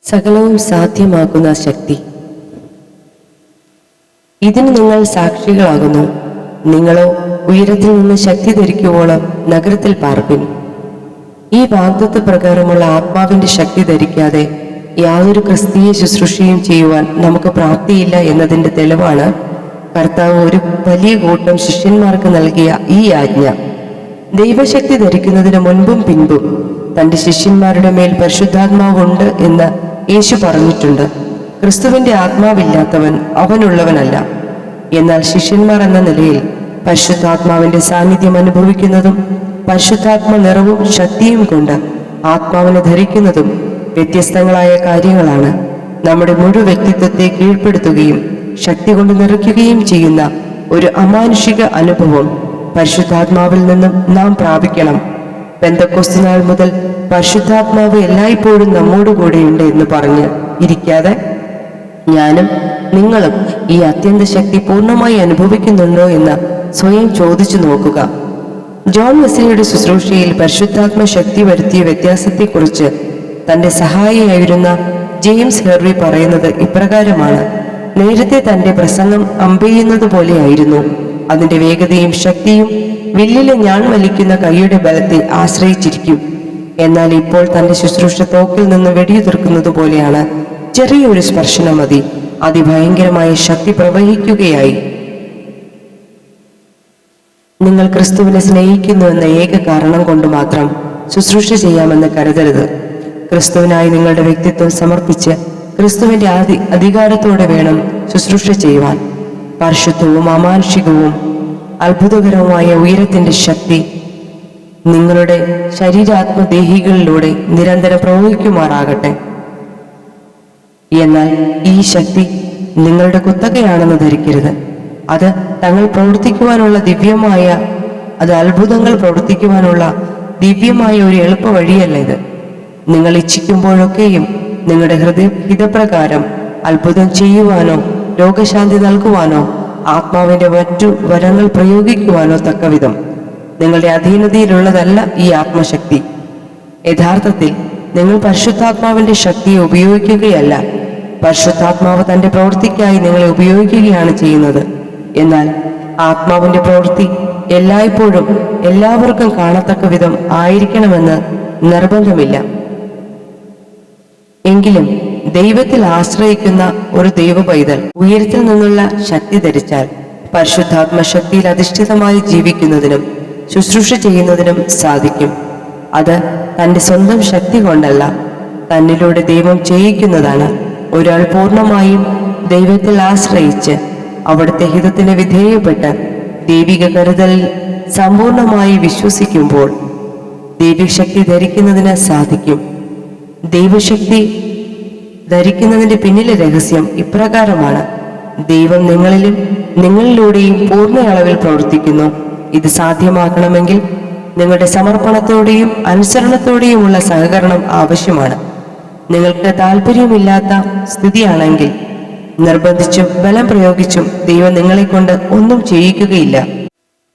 സകലവും സാധ്യമാക്കുന്ന ശക്തി. ഇതിന് നിങ്ങൾ സാക്ഷികളാകുന്നു. നിങ്ങളോ ഉയരത്തിൽ നിന്ന് ശക്തി ധരിക്കുവോളം നഗരത്തിൽ പാർപ്പിൻ. ഈ വാഗ്ദത്ത പ്രകാരമുള്ള ആത്മാവിന്റെ ശക്തി ധരിക്കാതെ യാതൊരു ക്രിസ്തീയ ശുശ്രൂഷയും ചെയ്യുവാൻ നമുക്ക് പ്രാപ്തിയില്ല എന്നതിന്റെ തെളിവാണ് കർത്താവ് ഒരു വലിയ കൂട്ടം ശിഷ്യന്മാർക്ക് നൽകിയ ഈ ആജ്ഞ. ദൈവശക്തി ധരിക്കുന്നതിന് മുൻപും പിൻപും തന്റെ ശിഷ്യന്മാരുടെ മേൽ പരിശുദ്ധാത്മാവുണ്ട് എന്ന് യേശു പറഞ്ഞിട്ടുണ്ട്. ക്രിസ്തുവിന്റെ ആത്മാവില്ലാത്തവൻ അവനുള്ളവനല്ല. എന്നാൽ ശിഷ്യന്മാർ എന്ന നിലയിൽ പരിശുദ്ധാത്മാവിന്റെ സാന്നിധ്യം അനുഭവിക്കുന്നതും പരിശുദ്ധാത്മ നിറവും ശക്തിയും കൊണ്ട് ആത്മാവിനെ ധരിക്കുന്നതും വ്യത്യസ്തങ്ങളായ കാര്യങ്ങളാണ്. നമ്മുടെ മുഴു വ്യക്തിത്വത്തെ കീഴ്പ്പെടുത്തുകയും ശക്തി കൊണ്ട് നിറയ്ക്കുകയും ചെയ്യുന്ന ഒരു അമാനുഷിക അനുഭവം പരിശുദ്ധാത്മാവിൽ നിന്നും നാം പ്രാപിക്കണം. പെന്തക്കോസ്ത് നാൾ മുതൽ പരിശുദ്ധാത്മാവ് എല്ലായ്പ്പോഴും നമ്മോടുകൂടെയുണ്ട് എന്ന് പറഞ്ഞ് ഇരിക്കാതെ ഞാനും നിങ്ങളും ഈ അത്യന്ത ശക്തി പൂർണ്ണമായി അനുഭവിക്കുന്നുണ്ടോ എന്ന് സ്വയം ചോദിച്ചു നോക്കുക. ജോൺ വെസ്ലിയുടെ ശുശ്രൂഷയിൽ പരിശുദ്ധാത്മ ശക്തി വരുത്തിയ വ്യത്യാസത്തെക്കുറിച്ച് തന്റെ സഹായിയായിരുന്ന ജെയിംസ് ഹെർവി പറയുന്നത് ഇപ്രകാരമാണ്: നേരത്തെ തന്റെ പ്രസംഗം അമ്പെയ്യുന്നത് പോലെയായിരുന്നു. അതിന്റെ വേഗതയും ശക്തിയും വില്ലിലെ ഞാൻ വലിക്കുന്ന കൈയുടെ ബലത്തെ ആശ്രയിച്ചിരിക്കും. എന്നാൽ ഇപ്പോൾ തന്റെ ശുശ്രൂഷ തോക്കിൽ നിന്ന് വെടിയുതിർക്കുന്നത് പോലെയാണ്. ചെറിയൊരു സ്പർശനം മതി, അതിഭയങ്കരമായ ശക്തി പ്രവഹിക്കുകയായി. നിങ്ങൾ ക്രിസ്തുവിനെ സ്നേഹിക്കുന്നു എന്ന ഏക കാരണം കൊണ്ട് മാത്രം ശുശ്രൂഷ ചെയ്യാമെന്ന് കരുതരുത്. ക്രിസ്തുവിനായി നിങ്ങളുടെ വ്യക്തിത്വം സമർപ്പിച്ച് ക്രിസ്തുവിന്റെ അധികാരത്തോടെ വേണം ശുശ്രൂഷ ചെയ്യുവാൻ. പരിശുദ്ധവും അമാനുഷികവും അത്ഭുതകരവുമായ ഉയരത്തിന്റെ ശക്തി നിങ്ങളുടെ ശരീരാത്മദേഹികളിലൂടെ നിരന്തരം പ്രവഹിക്കുമാറാകട്ടെ. എന്നാൽ ഈ ശക്തി നിങ്ങളുടെ കുത്തകയാണെന്ന് ധരിക്കരുത്. അത് തങ്ങൾ പ്രവർത്തിക്കുവാനുള്ള അത്ഭുതങ്ങൾ പ്രവർത്തിക്കുവാനുള്ള ദിവ്യമായ ഒരു എളുപ്പ വഴിയല്ല ഇത്. നിങ്ങൾ ഇച്ഛിക്കുമ്പോഴൊക്കെയും നിങ്ങളുടെ ഹിതപ്രകാരം അത്ഭുതം ചെയ്യുവാനോ രോഗശാന്തി നൽകുവാനോ ആത്മാവിന്റെ മറ്റു വരങ്ങൾ പ്രയോഗിക്കുവാനോ തക്കവിധം നിങ്ങളുടെ അധീനതയിലുള്ളതല്ല ഈ ആത്മശക്തി. യഥാർത്ഥത്തിൽ നിങ്ങൾ പരിശുദ്ധാത്മാവിന്റെ ശക്തിയെ ഉപയോഗിക്കുകയല്ല, പരിശുദ്ധാത്മാവ് തന്റെ പ്രവൃത്തിക്കായി നിങ്ങളെ ഉപയോഗിക്കുകയാണ് ചെയ്യുന്നത്. എന്നാൽ ആത്മാവിന്റെ പ്രവൃത്തി എല്ലായ്പ്പോഴും എല്ലാവർക്കും കാണത്തക്ക വിധം ആയിരിക്കണമെന്ന് നിർബന്ധമില്ല. എങ്കിലും ദൈവത്തിൽ ആശ്രയിക്കുന്ന ഒരു ദൈവ പൈതൽ ഉയരത്തിൽ നിന്നുള്ള ശക്തി ധരിച്ചാൽ പരിശുദ്ധാത്മ ശക്തിയിൽ അധിഷ്ഠിതമായി ജീവിക്കുന്നതിനും ശുശ്രൂഷ ചെയ്യുന്നതിനും സാധിക്കും. അത് തന്റെ സ്വന്തം ശക്തി കൊണ്ടല്ല, തന്നിലൂടെ ദൈവം ചെയ്യിക്കുന്നതാണ്. ഒരാൾ പൂർണ്ണമായും ദൈവത്തിൽ ആശ്രയിച്ച് അവിടുത്തെ ഹിതത്തിന് വിധേയപ്പെട്ട് ദൈവിക കരുതലിൽ സമ്പൂർണമായി വിശ്വസിക്കുമ്പോൾ ദൈവശക്തി ധരിക്കുന്നതിന് സാധിക്കും. ദൈവശക്തി ധരിക്കുന്നതിന്റെ പിന്നിലെ രഹസ്യം ഇപ്രകാരമാണ്: ദൈവം നിങ്ങളിലും നിങ്ങളിലൂടെയും പൂർണ്ണ അളവിൽ പ്രവർത്തിക്കുന്നു. ഇത് സാധ്യമാക്കണമെങ്കിൽ നിങ്ങളുടെ സമർപ്പണത്തോടെയും അനുസരണത്തോടെയുമുള്ള സഹകരണം ആവശ്യമാണ്. നിങ്ങൾക്ക് താല്പര്യമില്ലാത്ത സ്ഥിതിയാണെങ്കിൽ നിർബന്ധിച്ചും ബലം പ്രയോഗിച്ചും ദൈവം നിങ്ങളെ കൊണ്ട് ഒന്നും ചെയ്യിക്കുകയില്ല.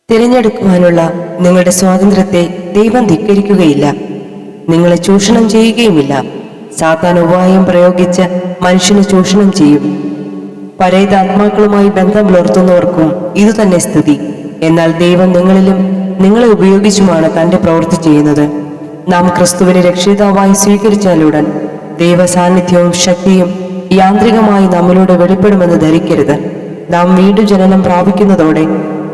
തിരഞ്ഞെടുക്കുവാനുള്ള നിങ്ങളുടെ സ്വാതന്ത്ര്യത്തെ ദൈവം ധിക്കരിക്കുകയില്ല. നിങ്ങളെ ചൂഷണം ചെയ്യുകയുമില്ല. സാത്താൻ ഉപായം പ്രയോഗിച്ച് മനുഷ്യനെ ചൂഷണം ചെയ്യും. പരേതാത്മാക്കളുമായി ബന്ധം പുലർത്തുന്നവർക്കും ഇതുതന്നെ സ്ഥിതി. എന്നാൽ ദൈവം നിങ്ങളിലും നിങ്ങളെ ഉപയോഗിച്ചുമാണ് തന്റെ പ്രവൃത്തി ചെയ്യുന്നത്. നാം ക്രിസ്തുവിനെ രക്ഷിതാവായി സ്വീകരിച്ചാലുടൻ ദൈവ സാന്നിധ്യവും ശക്തിയും യാന്ത്രികമായി നമ്മിലൂടെ വെളിപ്പെടുമെന്ന് ധരിക്കരുത്. നാം വീണ്ടും ജനനം പ്രാപിക്കുന്നതോടെ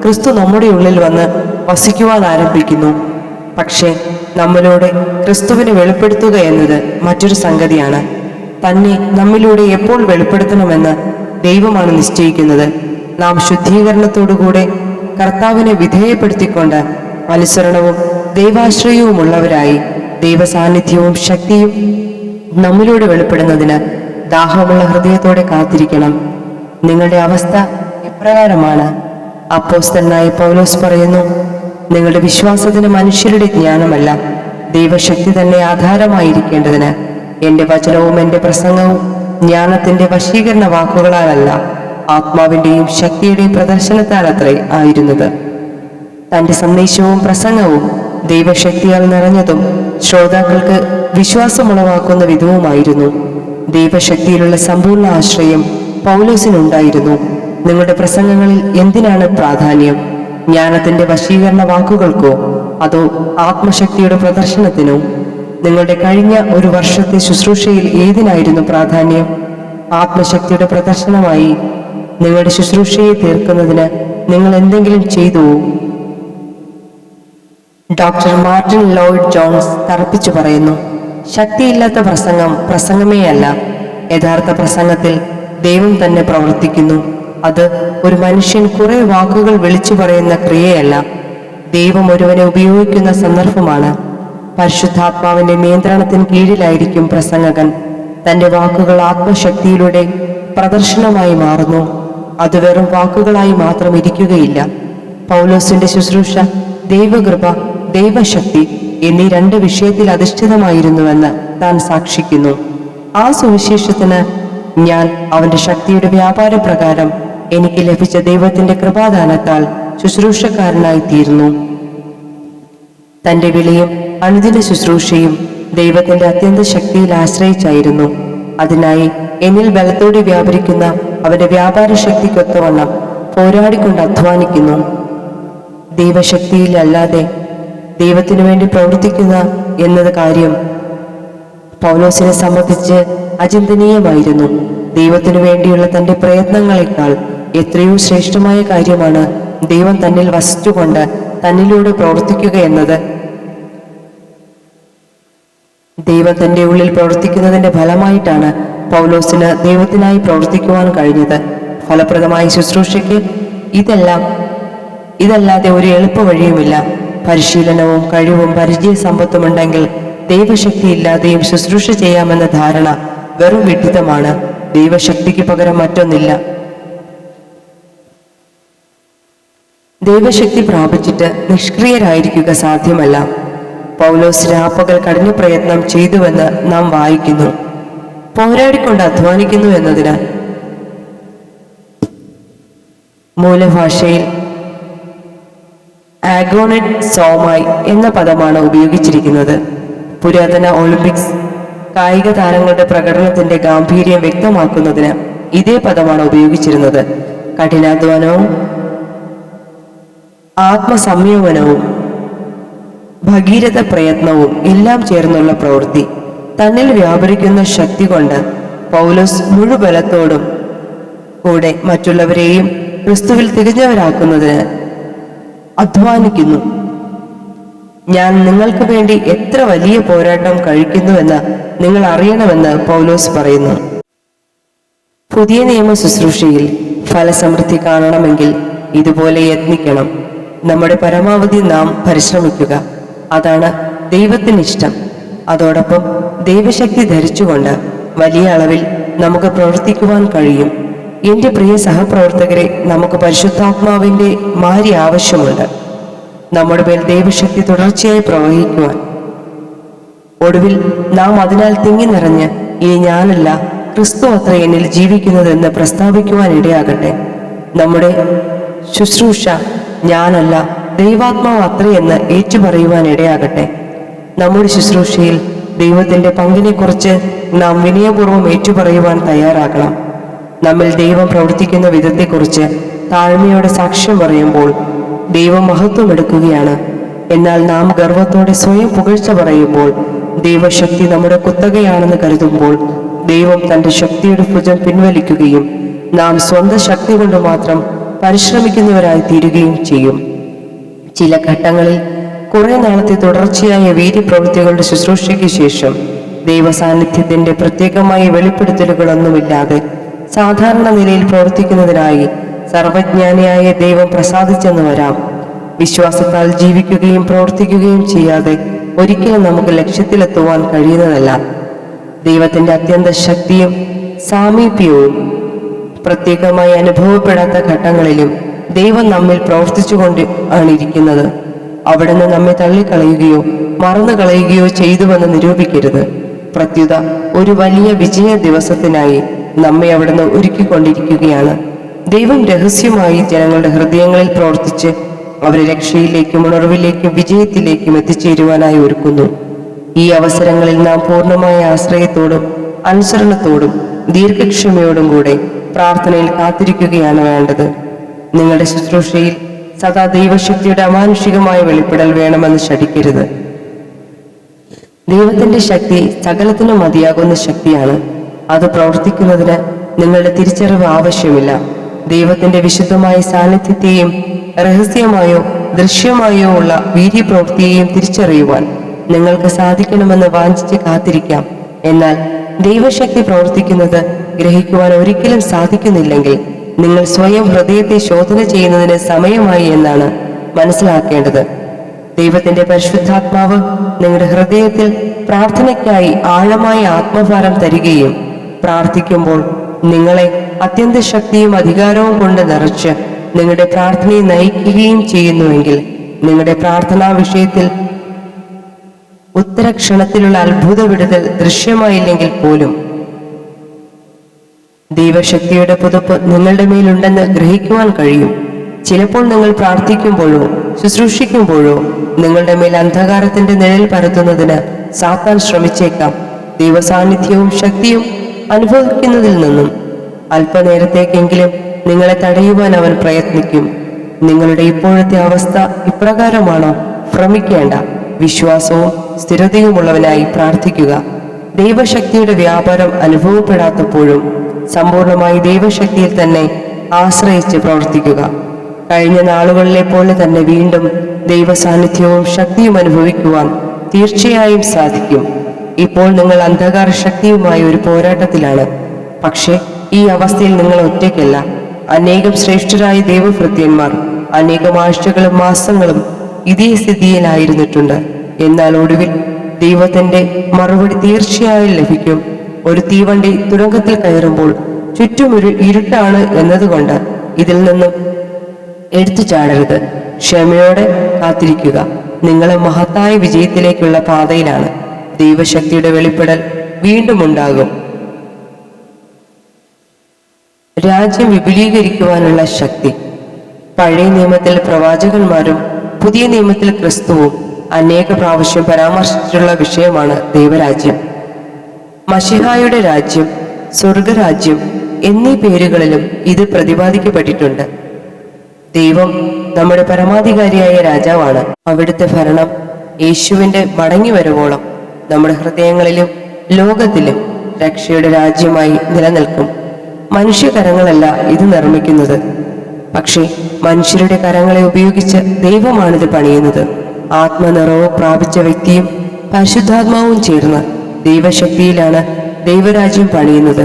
ക്രിസ്തു നമ്മുടെ ഉള്ളിൽ വന്ന് വസിക്കുവാൻ ആരംഭിക്കുന്നു. പക്ഷേ നമ്മിലൂടെ ക്രിസ്തുവിനെ വെളിപ്പെടുത്തുക എന്നത് മറ്റൊരു സംഗതിയാണ്. തന്നെ നമ്മിലൂടെ എപ്പോൾ വെളിപ്പെടുത്തണമെന്ന് ദൈവമാണ് നിശ്ചയിക്കുന്നത്. നാം ശുദ്ധീകരണത്തോടുകൂടെ കർത്താവിനെ വിധേയപ്പെടുത്തിക്കൊണ്ട് അനുസരണവും ദൈവാശ്രയവുമുള്ളവരായി ദൈവസാന്നിധ്യവും ശക്തിയും നമ്മിലൂടെ വെളിപ്പെടുന്നതിന് ദാഹമുള്ള ഹൃദയത്തോടെ കാത്തിരിക്കണം. നിങ്ങളുടെ അവസ്ഥ എപ്രകാരമാണ്? അപ്പോസ്തലനായ പൗലോസ് പറയുന്നു: നിങ്ങളുടെ വിശ്വാസത്തിന് മനുഷ്യരുടെ ജ്ഞാനമല്ല, ദൈവശക്തി തന്നെ ആധാരമായിരിക്കേണ്ടതിന് എന്റെ വചനവും എന്റെ പ്രസംഗവും ജ്ഞാനത്തിന്റെ വശീകരണ വാക്കുകളാലല്ല, ആത്മാവിന്റെയും ശക്തിയുടെയും പ്രദർശനത്താലത്രേ ആയിരുന്നത്. തന്റെ സന്ദേശവും പ്രസംഗവും ദൈവശക്തിയാൽ നിറഞ്ഞതും ശ്രോതാക്കൾക്ക് വിശ്വാസമുളവാക്കുന്ന വിധവുമായിരുന്നു. ദൈവശക്തിയിലുള്ള സമ്പൂർണ്ണ ആശ്രയം പൗലോസിനുണ്ടായിരുന്നു. നിങ്ങളുടെ പ്രസംഗങ്ങളിൽ എന്തിനാണ് പ്രാധാന്യം? ജ്ഞാനത്തിന്റെ വശീകരണ വാക്കുകൾക്കോ അതോ ആത്മശക്തിയുടെ പ്രദർശനത്തിനോ? നിങ്ങളുടെ കഴിഞ്ഞ ഒരു വർഷത്തെ ശുശ്രൂഷയിൽ ഏതിനായിരുന്നു പ്രാധാന്യം? ആത്മശക്തിയുടെ പ്രദർശനമായി നിങ്ങളുടെ ശുശ്രൂഷയെ തീർക്കുന്നതിന് നിങ്ങൾ എന്തെങ്കിലും ചെയ്തുവോ? ഡോക്ടർ മാർട്ടിൻ ലോയ്ഡ് ജോൺസ് തറപ്പിച്ചു പറയുന്നു, ശക്തിയില്ലാത്ത പ്രസംഗം പ്രസംഗമേ അല്ല. യഥാർത്ഥ പ്രസംഗത്തിൽ ദൈവം തന്നെ പ്രവർത്തിക്കുന്നു. അത് ഒരു മനുഷ്യൻ കുറെ വാക്കുകൾ വിളിച്ചു പറയുന്ന ക്രിയയല്ല, ദൈവം ഒരുവനെ ഉപയോഗിക്കുന്ന സന്ദർഭമാണ്. പരിശുദ്ധാത്മാവിന്റെ നിയന്ത്രണത്തിന് കീഴിലായിരിക്കും പ്രസംഗകൻ. തന്റെ വാക്കുകൾ ആത്മശക്തിയിലൂടെ പ്രദർശനമായി മാറുന്നു. അത് വെറും വാക്കുകളായി മാത്രം ഇരിക്കുകയില്ല. പൗലോസിന്റെ ശുശ്രൂഷ ദൈവകൃപ, ദൈവശക്തി എന്നീ രണ്ട് വിഷയത്തിൽ അധിഷ്ഠിതമായിരുന്നുവെന്ന് താൻ സാക്ഷിക്കുന്നു. ആ സുവിശേഷത്തിന് ഞാൻ അവന്റെ ശക്തിയുടെ വ്യാപാര പ്രകാരം എനിക്ക് ലഭിച്ച ദൈവത്തിന്റെ കൃപാദാനത്താൽ ശുശ്രൂഷക്കാരനായി തീർന്നു. തന്റെ വിളിയും അനുദിന ശുശ്രൂഷയും ദൈവത്തിന്റെ അത്യന്ത ശക്തിയിൽ ആശ്രയിച്ചായിരുന്നു. അതിനായി എന്നിൽ ബലത്തോടെ വ്യാപരിക്കുന്ന അവന്റെ വ്യാപാര ശക്തിക്കൊത്തവണ്ണം പോരാടിക്കൊണ്ട് അധ്വാനിക്കുന്നു. ദൈവശക്തിയിലല്ലാതെ ദൈവത്തിനു വേണ്ടി പ്രവർത്തിക്കുന്ന എന്നത് കാര്യം പൗലോസിനെ സംബന്ധിച്ച് അചിന്തനീയമായിരുന്നു. ദൈവത്തിനു വേണ്ടിയുള്ള തന്റെ പ്രയത്നങ്ങളെക്കാൾ എത്രയോ ശ്രേഷ്ഠമായ കാര്യമാണ് ദൈവം തന്നിൽ വസിച്ചുകൊണ്ട് തന്നിലൂടെ പ്രവർത്തിക്കുക എന്നത്. ദൈവം തന്റെ ഉള്ളിൽ പ്രവർത്തിക്കുന്നതിന്റെ ഫലമായിട്ടാണ് പൗലോസിന് ദൈവത്തിനായി പ്രവർത്തിക്കുവാൻ കഴിഞ്ഞത്. ഫലപ്രദമായ ശുശ്രൂഷയ്ക്ക് ഇതല്ലാതെ ഒരു എളുപ്പ വഴിയുമില്ല. പരിശീലനവും കഴിവും പരിചയസമ്പത്തുമുണ്ടെങ്കിൽ ദൈവശക്തിയില്ലാതെയും ശുശ്രൂഷ ചെയ്യാമെന്ന ധാരണ വെറും വിഡിത്തമാണ്. ദൈവശക്തിക്ക് പകരം മറ്റൊന്നില്ല. ദൈവശക്തി പ്രാപിച്ചിട്ട് നിഷ്ക്രിയരായിരിക്കുക സാധ്യമല്ല. പൗലോസ് രാപ്പകൽ കഠിന പ്രയത്നം ചെയ്തുവെന്ന് നാം വായിക്കുന്നു. പോരാടിക്കൊണ്ട് അധ്വാനിക്കുന്നു എന്നതിന് മൂലഭാഷയിൽ ആഗോണറ്റ് സോമായി എന്ന പദമാണ് ഉപയോഗിച്ചിരിക്കുന്നത്. പുരാതന ഒളിമ്പിക്സ് കായിക താരങ്ങളുടെ പ്രകടനത്തിന്റെ ഗാംഭീര്യം വ്യക്തമാക്കുന്നതിന് ഇതേ പദമാണ് ഉപയോഗിച്ചിരുന്നത്. കഠിനാധ്വാനവും ആത്മസംയമനവും ഭഗീരഥ പ്രയത്നവും എല്ലാം ചേർന്നുള്ള പ്രവൃത്തി. തന്നിൽ വ്യാപരിക്കുന്ന ശക്തി കൊണ്ട് പൗലോസ് മുഴുബലത്തോടും കൂടെ മറ്റുള്ളവരെയും ക്രിസ്തുവിൽ തികഞ്ഞവരാക്കുന്നതിന് അധ്വാനിക്കുന്നു. ഞാൻ നിങ്ങൾക്ക് വേണ്ടി എത്ര വലിയ പോരാട്ടം കഴിക്കുന്നുവെന്ന് നിങ്ങൾ അറിയണമെന്ന് പൗലോസ് പറയുന്നു. പുതിയ നിയമ ശുശ്രൂഷയിൽ ഫലസമൃദ്ധി കാണണമെങ്കിൽ ഇതുപോലെ യത്നിക്കണം. നമ്മുടെ പരമാവധി നാം പരിശ്രമിക്കുക. അതാണ് ദൈവത്തിന് ഇഷ്ടം. അതോടൊപ്പം ദൈവശക്തി ധരിച്ചുകൊണ്ട് വലിയ അളവിൽ നമുക്ക് പ്രവർത്തിക്കുവാൻ കഴിയും. എന്റെ പ്രിയ സഹപ്രവർത്തകരെ, നമുക്ക് പരിശുദ്ധാത്മാവിന്റെ മാരി ആവശ്യമുണ്ട്. നമ്മുടെ മേൽ ദൈവശക്തി തുടർച്ചയായി പ്രവഹിക്കുവാൻ. ഒടുവിൽ നാം അതിനാൽ തിങ്ങി നിറഞ്ഞ് ഇനി ഞാനല്ല ക്രിസ്തു അത്ര എന്നിൽ ജീവിക്കുന്നതെന്ന് പ്രസ്താവിക്കുവാൻ ഇടയാകട്ടെ. നമ്മുടെ ശുശ്രൂഷ ഞാനല്ല ദൈവാത്മാവ് അത്രയെന്ന് ഏറ്റുപറയുവാൻ ഇടയാകട്ടെ. നമ്മുടെ ശുശ്രൂഷയിൽ ദൈവത്തിന്റെ പങ്കിനെക്കുറിച്ച് നാം വിനയപൂർവ്വം ഏറ്റുപറയുവാൻ തയ്യാറാകണം. നമ്മിൽ ദൈവം പ്രവർത്തിക്കുന്ന വിധത്തെക്കുറിച്ച് താഴ്മയോടെ സാക്ഷ്യം പറയുമ്പോൾ ദൈവം മഹത്വം എടുക്കുകയാണ്. എന്നാൽ നാം ഗർവത്തോടെ സ്വയം പുകഴ്ച പറയുമ്പോൾ, ദൈവശക്തി നമ്മുടെ കുത്തകയാണെന്ന് കരുതുമ്പോൾ ദൈവം തന്റെ ശക്തിയുടെ ഭുജം പിൻവലിക്കുകയും നാം സ്വന്തം ശക്തി കൊണ്ട് മാത്രം പരിശ്രമിക്കുന്നവരായി തീരുകയും ചെയ്യും. ചില ഘട്ടങ്ങളിൽ കുറെ നാളത്തെ തുടർച്ചയായ വീര്യപ്രവൃത്തികളുടെ ശുശ്രൂഷയ്ക്ക് ശേഷം ദൈവസാന്നിധ്യത്തിന്റെ പ്രത്യേകമായ വെളിപ്പെടുത്തലുകളൊന്നുമില്ലാതെ സാധാരണ നിലയിൽ പ്രവർത്തിക്കുന്നതിനായി സർവജ്ഞാനിയായ ദൈവം പ്രസാദിച്ചെന്ന് വരാം. വിശ്വാസത്താൽ ജീവിക്കുകയും പ്രവർത്തിക്കുകയും ചെയ്യാതെ ഒരിക്കലും നമുക്ക് ലക്ഷ്യത്തിലെത്തുവാൻ കഴിയുന്നതല്ല. ദൈവത്തിന്റെ അത്യന്ത ശക്തിയും സാമീപ്യവും പ്രത്യേകമായി അനുഭവപ്പെടാത്ത ഘട്ടങ്ങളിലും ദൈവം നമ്മിൽ പ്രവർത്തിച്ചുകൊണ്ട് ആണ് ഇരിക്കുന്നത്. അവിടുന്ന് നമ്മെ തള്ളിക്കളയുകയോ മറന്നു കളയുകയോ ചെയ്തുവെന്ന് നിരൂപിക്കരുത്. പ്രത്യുത ഒരു വലിയ വിജയ ദിവസത്തിനായി നമ്മെ അവിടുന്ന് ഒരുക്കിക്കൊണ്ടിരിക്കുകയാണ്. ദൈവം രഹസ്യമായി ജനങ്ങളുടെ ഹൃദയങ്ങളിൽ പ്രവർത്തിച്ച് അവരെ രക്ഷയിലേക്കും ഉണർവിലേക്കും വിജയത്തിലേക്കും എത്തിച്ചേരുവാനായി ഒരുക്കുന്നു. ഈ അവസരങ്ങളിൽ നാം പൂർണ്ണമായ ആശ്രയത്തോടും അനുസരണത്തോടും ദീർഘക്ഷമയോടും കൂടെ പ്രാർത്ഥനയിൽ കാത്തിരിക്കുകയാണ് വേണ്ടത്. നിങ്ങളുടെ ശുശ്രൂഷയിൽ സദാ ദൈവശക്തിയുടെ അമാനുഷികമായ വെളിപ്പെടൽ വേണമെന്ന് ശഠിക്കരുത്. ദൈവത്തിന്റെ ശക്തി സകലത്തിനും മതിയാകുന്ന ശക്തിയാണ്. അത് പ്രവർത്തിക്കുന്നതിന് നിങ്ങളുടെ തിരിച്ചറിവ് ആവശ്യമില്ല. ദൈവത്തിന്റെ വിശുദ്ധമായ സാന്നിധ്യത്തെയും രഹസ്യമായോ ദൃശ്യമായോ ഉള്ള വീര്യപ്രവൃത്തിയെയും തിരിച്ചറിയുവാൻ നിങ്ങൾക്ക് സാധിക്കണമെന്ന് വാഞ്ചിച്ച് കാത്തിരിക്കാം. എന്നാൽ ദൈവശക്തി പ്രവർത്തിക്കുന്നത് ഗ്രഹിക്കുവാൻ ഒരിക്കലും സാധിക്കുന്നില്ലെങ്കിൽ നിങ്ങൾ സ്വയം ഹൃദയത്തെ ശോധന ചെയ്യുന്നതിന് സമയമായി എന്നാണ് മനസ്സിലാക്കേണ്ടത്. ദൈവത്തിന്റെ പരിശുദ്ധാത്മാവ് നിങ്ങളുടെ ഹൃദയത്തിൽ പ്രാർത്ഥനയ്ക്കായി ആഴമായ ആത്മഭാരം തരികയും പ്രാർത്ഥിക്കുമ്പോൾ നിങ്ങളെ അത്യന്ത ശക്തിയും അധികാരവും കൊണ്ട് നിറച്ച് നിങ്ങളുടെ പ്രാർത്ഥനയെ നയിക്കുകയും ചെയ്യുന്നുവെങ്കിൽ നിങ്ങളുടെ പ്രാർത്ഥനാ വിഷയത്തിൽ ഉത്തരക്ഷണത്തിലുള്ള അത്ഭുത വിടുതൽ ദൃശ്യമായില്ലെങ്കിൽ പോലും ദൈവശക്തിയുടെ പുതുപ്പ് നിങ്ങളുടെ മേലുണ്ടെന്ന് ഗ്രഹിക്കുവാൻ കഴിയും. ചിലപ്പോൾ നിങ്ങൾ പ്രാർത്ഥിക്കുമ്പോഴോ ശുശ്രൂഷിക്കുമ്പോഴോ നിങ്ങളുടെ മേൽ അന്ധകാരത്തിന്റെ നിഴൽ പരത്തുന്നതിന് സാത്താൻ ശ്രമിച്ചേക്കാം. ദൈവസാന്നിധ്യവും ശക്തിയും അനുഭവിക്കുന്നതിൽ നിന്നും അല്പനേരത്തേക്കെങ്കിലും നിങ്ങളെ തടയുവാൻ അവൻ പ്രയത്നിക്കും. നിങ്ങളുടെ ഇപ്പോഴത്തെ അവസ്ഥ ഇപ്രകാരമാണോ? ഭ്രമിക്കേണ്ട. വിശ്വാസവും സ്ഥിരതയുമുള്ളവനായി പ്രാർത്ഥിക്കുക. ദൈവശക്തിയുടെ വ്യാപാരം അനുഭവപ്പെടാത്തപ്പോഴും സമ്പൂർണമായി ദൈവശക്തിയിൽ തന്നെ ആശ്രയിച്ച് പ്രവർത്തിക്കുക. കഴിഞ്ഞ നാളുകളിലെ പോലെ തന്നെ വീണ്ടും ദൈവസാന്നിധ്യവും ശക്തിയും അനുഭവിക്കുവാൻ തീർച്ചയായും സാധിക്കും. ഇപ്പോൾ നിങ്ങൾ അന്ധകാര ശക്തിയുമായി ഒരു പോരാട്ടത്തിലാണ്. പക്ഷേ ഈ അവസ്ഥയിൽ നിങ്ങൾ ഒറ്റയ്ക്കല്ല. അനേകം ശ്രേഷ്ഠരായ ദൈവഭൃത്യന്മാർ അനേകം ആഴ്ചകളും മാസങ്ങളും ഇതേ സ്ഥിതിയിലായിരുന്നിട്ടുണ്ട്. എന്നാൽ ഒടുവിൽ ദൈവത്തിന്റെ മറുപടി തീർച്ചയായും ലഭിക്കും. ഒരു തീവണ്ടി തുരങ്കത്തിൽ കയറുമ്പോൾ ചുറ്റും ഒരു ഇരുട്ടാണ് എന്നതുകൊണ്ട് ഇതിൽ നിന്നും എടുത്തു ചാടരുത്. ക്ഷമയോടെ കാത്തിരിക്കുക. നിങ്ങളെ മഹത്തായ വിജയത്തിലേക്കുള്ള പാതയിലാണ്. ദൈവശക്തിയുടെ വെളിപ്പെടൽ വീണ്ടും ഉണ്ടാകും. രാജ്യം വിപുലീകരിക്കുവാനുള്ള ശക്തി. പഴയ നിയമത്തിൽ പ്രവാചകന്മാരും പുതിയ നിയമത്തിൽ ക്രിസ്തുവും അനേക പ്രാവശ്യം പരാമർശിച്ചിട്ടുള്ള വിഷയമാണ് ദൈവരാജ്യം. മശിഹായുടെ രാജ്യം, സ്വർഗരാജ്യം എന്നീ പേരുകളിലും ഇത് പ്രതിപാദിക്കപ്പെട്ടിട്ടുണ്ട്. ദൈവം നമ്മുടെ പരമാധികാരിയായ രാജാവാണ്. അവിടുത്തെ ഭരണം യേശുവിന്റെ മടങ്ങിവരവോളം നമ്മുടെ ഹൃദയങ്ങളിലും ലോകത്തിലും രക്ഷയുടെ രാജ്യമായി നിലനിൽക്കും. മനുഷ്യകരങ്ങളല്ല ഇത് നിർമ്മിക്കുന്നത്, പക്ഷേ മനുഷ്യരുടെ കരങ്ങളെ ഉപയോഗിച്ച് ദൈവമാണിത് പണിയുന്നത്. ആത്മനിറവ് പ്രാപിച്ച വ്യക്തിയും പരിശുദ്ധാത്മാവും ചേർന്ന് ദൈവശക്തിയിലാണ് ദൈവരാജ്യം പണിയുന്നത്.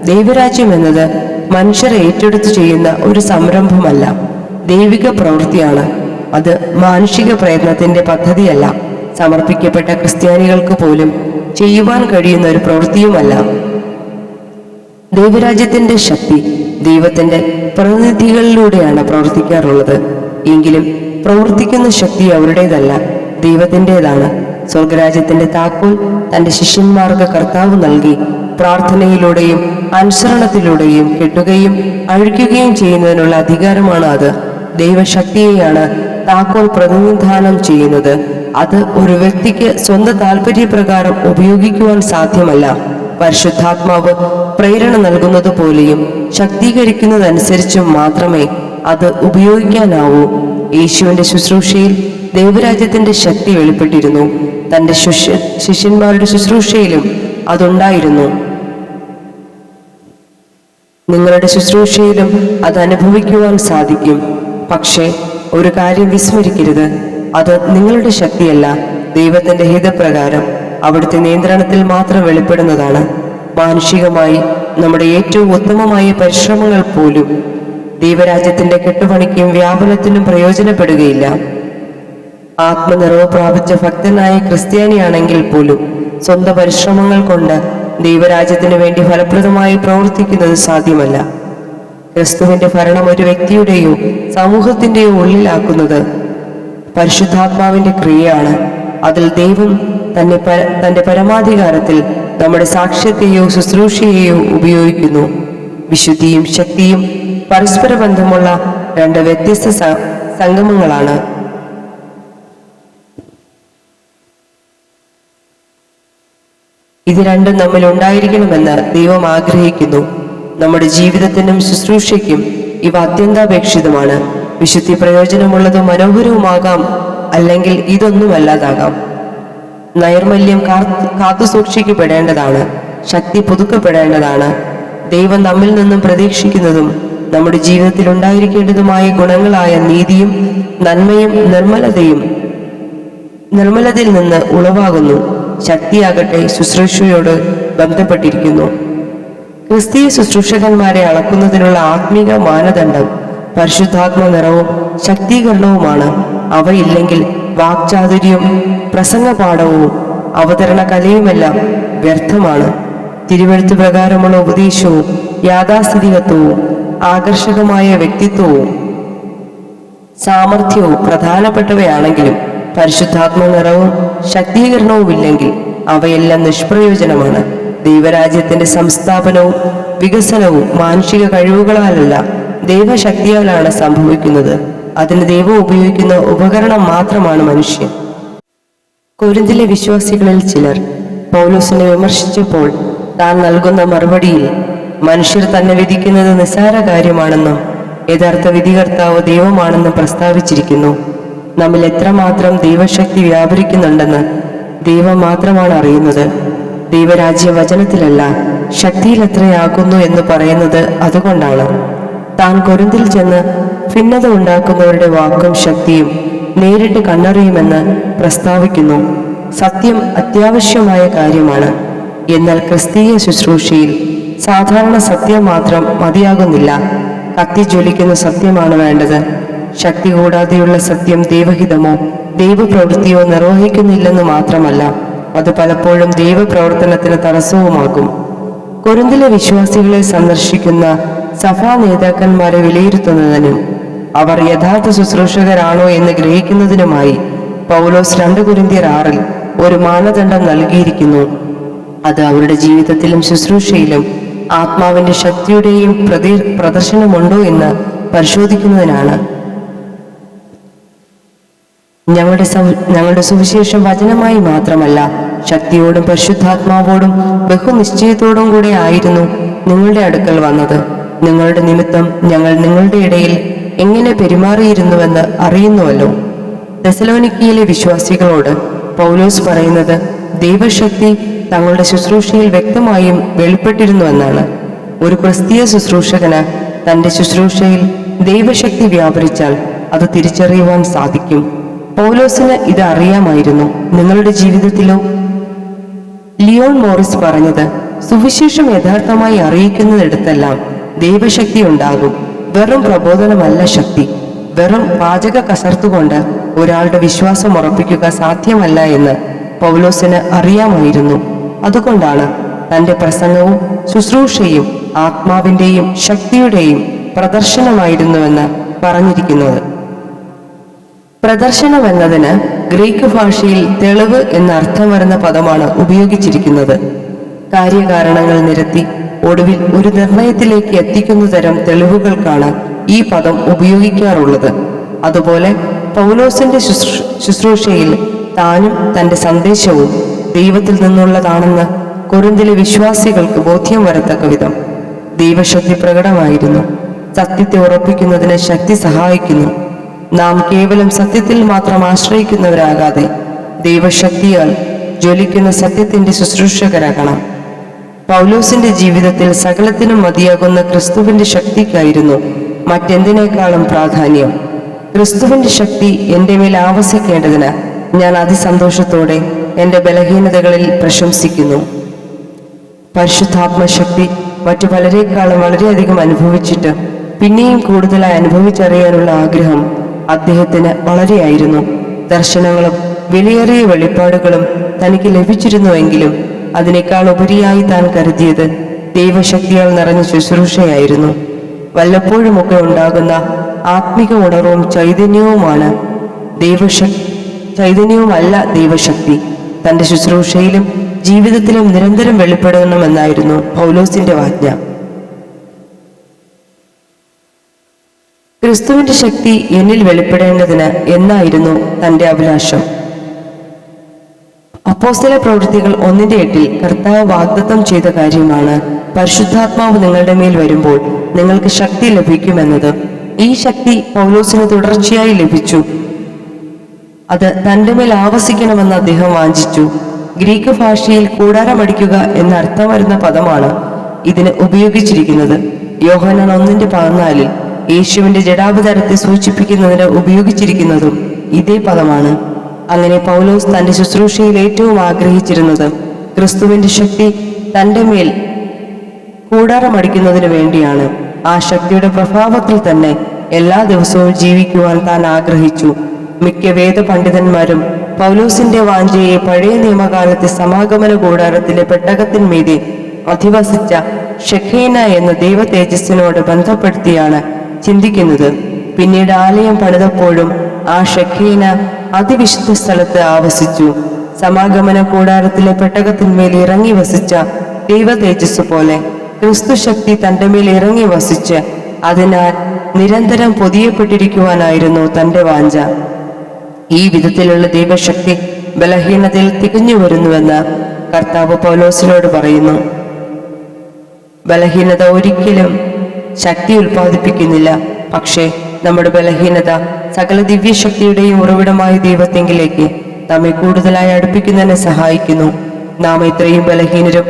ദൈവരാജ്യം എന്നത് മനുഷ്യർ ഏറ്റെടുത്ത് ചെയ്യുന്ന ഒരു സംരംഭമല്ല, ദൈവിക പ്രവൃത്തിയാണ്. അത് മാനുഷിക പ്രയത്നത്തിന്റെ പദ്ധതിയല്ല. സമർപ്പിക്കപ്പെട്ട ക്രിസ്ത്യാനികൾക്ക് പോലും ചെയ്യുവാൻ കഴിയുന്ന ഒരു പ്രവൃത്തിയുമല്ല. ദൈവരാജ്യത്തിന്റെ ശക്തി ദൈവത്തിന്റെ പ്രതിനിധികളിലൂടെയാണ് പ്രവർത്തിക്കാറുള്ളത്. എങ്കിലും പ്രവർത്തിക്കുന്ന ശക്തി അവരുടേതല്ല, ദൈവത്തിൻ്റെതാണ്. സ്വർഗരാജ്യത്തിന്റെ താക്കോൽ തന്റെ ശിഷ്യന്മാർക്ക് കർത്താവ് നൽകി പ്രാർത്ഥനയിലൂടെയും അനുസരണത്തിലൂടെയും കെട്ടുകയും അഴിക്കുകയും ചെയ്യുന്നതിനുള്ള അധികാരമാണ് അത്. ദൈവശക്തിയെയാണ് താക്കോൽ പ്രതിനിധാനം ചെയ്യുന്നത്. അത് ഒരു വ്യക്തിക്ക് സ്വന്തം താല്പര്യപ്രകാരം ഉപയോഗിക്കുവാൻ സാധ്യമല്ല. പരിശുദ്ധാത്മാവ് പ്രേരണ നൽകുന്നത് പോലെയും ശക്തീകരിക്കുന്നതനുസരിച്ചും മാത്രമേ അത് ഉപയോഗിക്കാനാവൂ. യേശുവിന്റെ ശുശ്രൂഷയിൽ ദൈവരാജ്യത്തിന്റെ ശക്തി വെളിപ്പെട്ടിരുന്നു. തന്റെ ശിഷ്യന്മാരുടെ ശുശ്രൂഷയിലും അതുണ്ടായിരുന്നു. നിങ്ങളുടെ ശുശ്രൂഷയിലും അത് അനുഭവിക്കുവാൻ സാധിക്കും. പക്ഷേ ഒരു കാര്യം വിസ്മരിക്കരുത്, അത് നിങ്ങളുടെ ശക്തിയല്ല, ദൈവത്തിന്റെ ഹിതപ്രകാരം അവിടുത്തെ നിയന്ത്രണത്തിൽ മാത്രം വെളിപ്പെടുന്നതാണ്. മാനുഷികമായി നമ്മുടെ ഏറ്റവും ഉത്തമമായ പരിശ്രമങ്ങൾ പോലും ദൈവരാജ്യത്തിന്റെ കെട്ടുപണിക്കും വ്യാപനത്തിനും പ്രയോജനപ്പെടുകയില്ല. ആത്മനിറവ് പ്രാപിച്ച ഭക്തനായ ക്രിസ്ത്യാനിയാണെങ്കിൽ പോലും സ്വന്തം പരിശ്രമങ്ങൾ കൊണ്ട് ദൈവരാജ്യത്തിന് വേണ്ടി ഫലപ്രദമായി പ്രവർത്തിക്കുന്നത് സാധ്യമല്ല. ക്രിസ്തുവിന്റെ ഭരണം ഒരു വ്യക്തിയുടെയോ സമൂഹത്തിന്റെയോ ഉള്ളിലാക്കുന്നത് പരിശുദ്ധാത്മാവിന്റെ ക്രിയയാണ്. അതിൽ ദൈവം തന്റെ പരമാധികാരത്തിൽ നമ്മുടെ സാക്ഷ്യത്തെയോ ശുശ്രൂഷയെയോ ഉപയോഗിക്കുന്നു. വിശുദ്ധിയും ശക്തിയും പരസ്പര ബന്ധമുള്ള രണ്ട് വ്യത്യസ്ത സംഗമങ്ങളാണ്. ഇത് രണ്ടും നമ്മിൽ ഉണ്ടായിരിക്കണമെന്ന് ദൈവം ആഗ്രഹിക്കുന്നു. നമ്മുടെ ജീവിതത്തിനും ശുശ്രൂഷയ്ക്കും ഇവ അത്യന്താപേക്ഷിതമാണ്. വിശുദ്ധി പ്രയോജനമുള്ളതും മനോഹരവുമാകാം, അല്ലെങ്കിൽ ഇതൊന്നുമല്ലാതാകാം. നൈർമല്യം കാത്തു സൂക്ഷിക്കപ്പെടേണ്ടതാണ്. ശക്തി പുതുക്കപ്പെടേണ്ടതാണ്. ദൈവം നമ്മിൽ നിന്നും പ്രതീക്ഷിക്കുന്നതും നമ്മുടെ ജീവിതത്തിൽ ഉണ്ടായിരിക്കേണ്ടതുമായ ഗുണങ്ങളായ നീതിയും നന്മയും നിർമ്മലതയിൽ നിന്ന് ഉളവാകുന്നു. ശക്തിയാകട്ടെ ശുശ്രൂഷയോട് ബന്ധപ്പെട്ടിരിക്കുന്നു. ക്രിസ്തീയ ശുശ്രൂഷകന്മാരെ അളക്കുന്നതിനുള്ള ആത്മീക മാനദണ്ഡം പരിശുദ്ധാത്മ നിറവും ശക്തീകരണവുമാണ്. അവയില്ലെങ്കിൽ വാക്ചാതുര്യവും പ്രസംഗപാഠവും അവതരണ കലയുമെല്ലാം വ്യർത്ഥമാണ്. തിരുവെഴുത്ത് പ്രകാരമുള്ള ഉപദേശവും യാഥാസ്ഥിതികത്വവും ആകർഷകമായ വ്യക്തിത്വവും സാമർഥ്യവും പ്രധാനപ്പെട്ടവയാണെങ്കിലും പരിശുദ്ധാത്മ നിറവും ശക്തീകരണവും ഇല്ലെങ്കിൽ അവയെല്ലാം നിഷ്പ്രയോജനമാണ്. ദൈവരാജ്യത്തിന്റെ സംസ്ഥാപനവും വികസനവും മാനുഷിക കഴിവുകളാലല്ല, ദൈവശക്തിയാലാണ് സംഭവിക്കുന്നത്. അതിന് ദൈവം ഉപയോഗിക്കുന്ന ഉപകരണം മാത്രമാണ് മനുഷ്യൻ. കൊരിന്തിലെ വിശ്വാസികളിൽ ചിലർ പൗലോസിനെ വിമർശിച്ചപ്പോൾ താൻ നൽകുന്ന മറുപടിയിൽ മനുഷ്യർ തന്നെ വിധിക്കുന്നത് നിസ്സാര കാര്യമാണെന്നും യഥാർത്ഥ വിധികർത്താവ് ദൈവമാണെന്നും പ്രസ്താവിച്ചിരിക്കുന്നു. നമ്മിൽ എത്രമാത്രം ദൈവശക്തി വ്യാപരിക്കുന്നുണ്ടെന്ന് ദൈവം മാത്രമാണ് അറിയുന്നത്. ദൈവരാജ്യ വചനത്തിലല്ല, ശക്തിയിൽ എത്രയാകുന്നു എന്ന് പറയുന്നത് അതുകൊണ്ടാണ്. താൻ കൊരിന്തിൽ ചെന്ന് ഭിന്നത ഉണ്ടാക്കുന്നവരുടെ വാക്കും ശക്തിയും നേരിട്ട് കണ്ടറിയുമെന്ന് പ്രസ്താവിക്കുന്നു. സത്യം അത്യാവശ്യമായ കാര്യമാണ്. എന്നാൽ ക്രിസ്തീയ ശുശ്രൂഷയിൽ സാധാരണ സത്യം മാത്രം മതിയാകുന്നില്ല. കത്തിജ്വലിക്കുന്ന സത്യമാണ് വേണ്ടത്. ശക്തി കൂടാതെയുള്ള സത്യം ദൈവഹിതമോ ദൈവപ്രവൃത്തിയോ നിർവഹിക്കുന്നില്ലെന്ന് മാത്രമല്ല, അത് പലപ്പോഴും ദൈവപ്രവർത്തനത്തിന് തടസ്സവുമാകും. കൊരിന്തിലെ വിശ്വാസികളെ സന്ദർശിക്കുന്ന സഭാ നേതാക്കന്മാരെ വിലയിരുത്തുന്നതിനും അവർ യഥാർത്ഥ ശുശ്രൂഷകരാണോ എന്ന് ഗ്രഹിക്കുന്നതിനുമായി പൗലോസ് 2 കൊരിന്ത്യർ 6 ഒരു മാനദണ്ഡം നൽകിയിരിക്കുന്നു. അത് അവരുടെ ജീവിതത്തിലും ശുശ്രൂഷയിലും ആത്മാവിന്റെ ശക്തിയുടെയും പ്രദർശനമുണ്ടോ എന്ന് പരിശോധിക്കുന്നതിനാണ്. ഞങ്ങളുടെ സുവിശേഷം വചനമായി മാത്രമല്ല, ശക്തിയോടും പരിശുദ്ധാത്മാവോടും ബഹുനിശ്ചയത്തോടും കൂടെ ആയിരുന്നു നിങ്ങളുടെ അടുക്കൽ വന്നത്. നിങ്ങളുടെ നിമിത്തം ഞങ്ങൾ നിങ്ങളുടെ ഇടയിൽ എങ്ങനെ പെരുമാറിയിരുന്നുവെന്ന് അറിയുന്നുവല്ലോ. തെസലോനിക്കയിലെ വിശ്വാസികളോട് പൗലോസ് പറയുന്നത് ദൈവശക്തി തങ്ങളുടെ ശുശ്രൂഷയിൽ വ്യക്തമായും വെളിപ്പെട്ടിരുന്നുവെന്നാണ്. ഒരു ക്രിസ്തീയ ശുശ്രൂഷകന് തന്റെ ശുശ്രൂഷയിൽ ദൈവശക്തി വ്യാപരിച്ചാൽ അത് തിരിച്ചറിയുവാൻ സാധിക്കും. പൗലോസിന് ഇത് അറിയാമായിരുന്നു. നിങ്ങളുടെ ജീവിതത്തിലോ? ലിയോൺ മോറിസ് പറഞ്ഞത്, സുവിശേഷം യഥാർത്ഥമായി അറിയിക്കുന്നിടത്തെല്ലാം ദൈവശക്തി ഉണ്ടാകും. വെറും പ്രബോധനമല്ല ശക്തി. വെറും പാചക കസർത്തുകൊണ്ട് ഒരാളുടെ വിശ്വാസം ഉറപ്പിക്കുക സാധ്യമല്ല എന്ന് പൗലോസിന് അറിയാമായിരുന്നു. അതുകൊണ്ടാണ് തന്റെ പ്രസംഗവും ശുശ്രൂഷയും ആത്മാവിന്റെയും ശക്തിയുടെയും പ്രദർശനമായിരുന്നുവെന്ന് പറഞ്ഞിരിക്കുന്നത്. പ്രദർശനം എന്നതിന് ഗ്രീക്ക് ഭാഷയിൽ തെളിവ് എന്ന അർത്ഥം വരുന്ന പദമാണ് ഉപയോഗിച്ചിരിക്കുന്നത്. കാര്യകാരണങ്ങൾ നിരത്തി ഒടുവിൽ ഒരു നിർണയത്തിലേക്ക് എത്തിക്കുന്ന തരം തെളിവുകൾക്കാണ് ഈ പദം ഉപയോഗിക്കാറുള്ളത്. അതുപോലെ പൗലോസിന്റെ ശുശ്രൂഷയിൽ താനും തന്റെ സന്ദേശവും ദൈവത്തിൽ നിന്നുള്ളതാണെന്ന് കൊരിന്തിലെ വിശ്വാസികൾക്ക് ബോധ്യം വരത്തക്ക വിധം ദൈവശക്തി പ്രകടമായിരുന്നു. സത്യത്തെ ഉറപ്പിക്കുന്നതിന് ശക്തി സഹായിക്കുന്നു. നാം കേവലം സത്യത്തിൽ മാത്രം ആശ്രയിക്കുന്നവരാകാതെ ദൈവശക്തിയാൽ ജ്വലിക്കുന്ന സത്യത്തിന്റെ ശുശ്രൂഷകരാകണം. പൗലോസിന്റെ ജീവിതത്തിൽ സകലത്തിനും മതിയാകുന്ന ക്രിസ്തുവിന്റെ ശക്തിക്കായിരുന്നു മറ്റെന്തിനേക്കാളും പ്രാധാന്യം. ക്രിസ്തുവിന്റെ ശക്തി എൻ്റെ മേൽ ആവസിക്കേണ്ടതിന് ഞാൻ അതിസന്തോഷത്തോടെ എൻ്റെ ബലഹീനതകളിൽ പ്രശംസിക്കുന്നു. പരിശുദ്ധാത്മശക്തി മറ്റു പലരെക്കാളും വളരെയധികം അനുഭവിച്ചിട്ട് പിന്നെയും കൂടുതലായി അനുഭവിച്ചറിയാനുള്ള ആഗ്രഹം അദ്ദേഹത്തിന് വളരെയായിരുന്നു. ദർശനങ്ങളും വിലയേറിയ വെളിപ്പാടുകളും തനിക്ക് ലഭിച്ചിരുന്നുവെങ്കിലും അതിനേക്കാൾ ഉപരിയായി താൻ കരുതിയത് ദൈവശക്തിയാൽ നിറഞ്ഞ ശുശ്രൂഷയായിരുന്നു. വല്ലപ്പോഴുമൊക്കെ ഉണ്ടാകുന്ന ആത്മിക ഉണർവും ചൈതന്യവുമല്ല ദൈവശക്തി. തന്റെ ശുശ്രൂഷയിലും ജീവിതത്തിലും നിരന്തരം വെളിപ്പെടണമെന്നായിരുന്നു പൗലോസിന്റെ വാജ്ഞ. ക്രിസ്തുവിന്റെ ശക്തി എന്നിൽ വെളിപ്പെടേണ്ടതിന് എന്നായിരുന്നു തന്റെ അഭിലാഷം. അപ്പോസ്തല പ്രവൃത്തികൾ 1:8 കർത്താവ് വാഗ്ദത്തം ചെയ്ത കാര്യമാണ് പരിശുദ്ധാത്മാവ് നിങ്ങളുടെ മേൽ വരുമ്പോൾ നിങ്ങൾക്ക് ശക്തി ലഭിക്കുമെന്നത്. ഈ ശക്തി പൗലോസിന് തുടർച്ചയായി ലഭിച്ചു. അത് തന്റെ മേൽ ആവസിക്കണമെന്ന് അദ്ദേഹം വാഞ്ചിച്ചു. ഗ്രീക്ക് ഭാഷയിൽ കൂടാരമടിക്കുക എന്ന അർത്ഥം വരുന്ന പദമാണ് ഇതിന് ഉപയോഗിച്ചിരിക്കുന്നത്. യോഹന്നാൻ 1:14 യേശുവിന്റെ ജഡാവതാരത്തെ സൂചിപ്പിക്കുന്നതിന് ഉപയോഗിച്ചിരിക്കുന്നതും ഇതേ പദമാണ്. അങ്ങനെ പൗലോസ് തന്റെ ശുശ്രൂഷയിൽ ഏറ്റവും ആഗ്രഹിച്ചിരുന്നത് ക്രിസ്തുവിന്റെ ശക്തി തന്റെ മേൽ കൂടാരമടിക്കുന്നതിന് വേണ്ടിയാണ്. ആ ശക്തിയുടെ പ്രഭാവത്തിൽ തന്നെ എല്ലാ ദിവസവും ജീവിക്കുവാൻ താൻ ആഗ്രഹിച്ചു. മിക്ക വേദ പണ്ഡിതന്മാരും പൗലോസിന്റെ വാഞ്ചയെ പഴയ നിയമകാലത്തെ സമാഗമന കൂടാരത്തിലെ പെട്ടകത്തിന്മീതെ അധിവസിച്ച ഷെഖേന എന്ന ദൈവ തേജസ്സിനോട് ബന്ധപ്പെടുത്തിയാണ് ചിന്തിക്കുന്നത്. പിന്നീട് ആലയം പണിതപ്പോഴും ആ ഷെഖേന അതിവിശുദ്ധ സ്ഥലത്ത് ആവസിച്ചു. സമാഗമന കൂടാരത്തിലെ പെട്ടകത്തിന്മേൽ ഇറങ്ങി വസിച്ച ദൈവ തേജസ് പോലെ ക്രിസ്തു ശക്തി തന്റെ മേൽ ഇറങ്ങി വസിച്ച് അതിനാൽ നിരന്തരം പൊതിയപ്പെട്ടിരിക്കുവാനായിരുന്നു തന്റെ വാഞ്ച. ഈ വിധത്തിലുള്ള ദൈവശക്തി ബലഹീനതയിൽ തികഞ്ഞു വരുന്നുവെന്ന് കർത്താവ് പൗലോസിനോട് പറയുന്നു. ബലഹീനത ഒരിക്കലും ശക്തി ഉൽപ്പാദിപ്പിക്കുന്നില്ല. പക്ഷേ നമ്മുടെ ബലഹീനത സകല ദിവ്യശക്തിയുടെയും ഉറവിടമായ ദൈവത്തെങ്കിലേക്ക് നമ്മെ കൂടുതലായി അടുപ്പിക്കുന്നതിനെ സഹായിക്കുന്നു. നാം എത്രയും ബലഹീനരും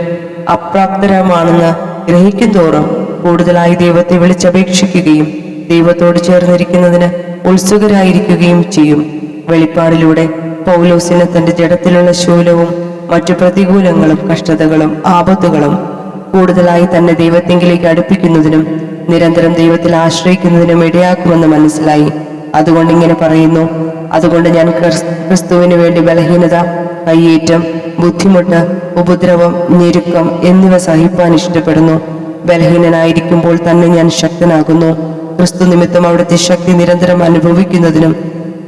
അപ്രാപ്തരമാണെന്ന് ഗ്രഹിക്കും തോറും കൂടുതലായി ദൈവത്തെ വിളിച്ചപേക്ഷിക്കുകയും ദൈവത്തോട് ചേർന്നിരിക്കുന്നതിന് ഉത്സുകരായിരിക്കുകയും ചെയ്യും. വെളിപ്പാടിലൂടെ പൗലോസിന് തന്റെ ജഡത്തിലുള്ള ശൂലവും മറ്റു പ്രതികൂലങ്ങളും കഷ്ടതകളും ആപത്തുകളും കൂടുതലായി തന്നെ ദൈവത്തെങ്കിലേക്ക് അടുപ്പിക്കുന്നതിനും നിരന്തരം ദൈവത്തിൽ ആശ്രയിക്കുന്നതിനും ഇടയാക്കുമെന്ന് മനസ്സിലായി. അതുകൊണ്ട് ഇങ്ങനെ പറയുന്നു: അതുകൊണ്ട് ഞാൻ ക്രിസ്തുവിന് വേണ്ടി ബലഹീനത, കയ്യേറ്റം, ബുദ്ധിമുട്ട്, ഉപദ്രവം, ഞെരുക്കം എന്നിവ സഹിപ്പാൻ ഇഷ്ടപ്പെടുന്നു. ബലഹീനനായിരിക്കുമ്പോൾ തന്നെ ഞാൻ ശക്തനാകുന്നു. ക്രിസ്തു നിമിത്തം അവിടുത്തെ ശക്തി നിരന്തരം അനുഭവിക്കുന്നതിനും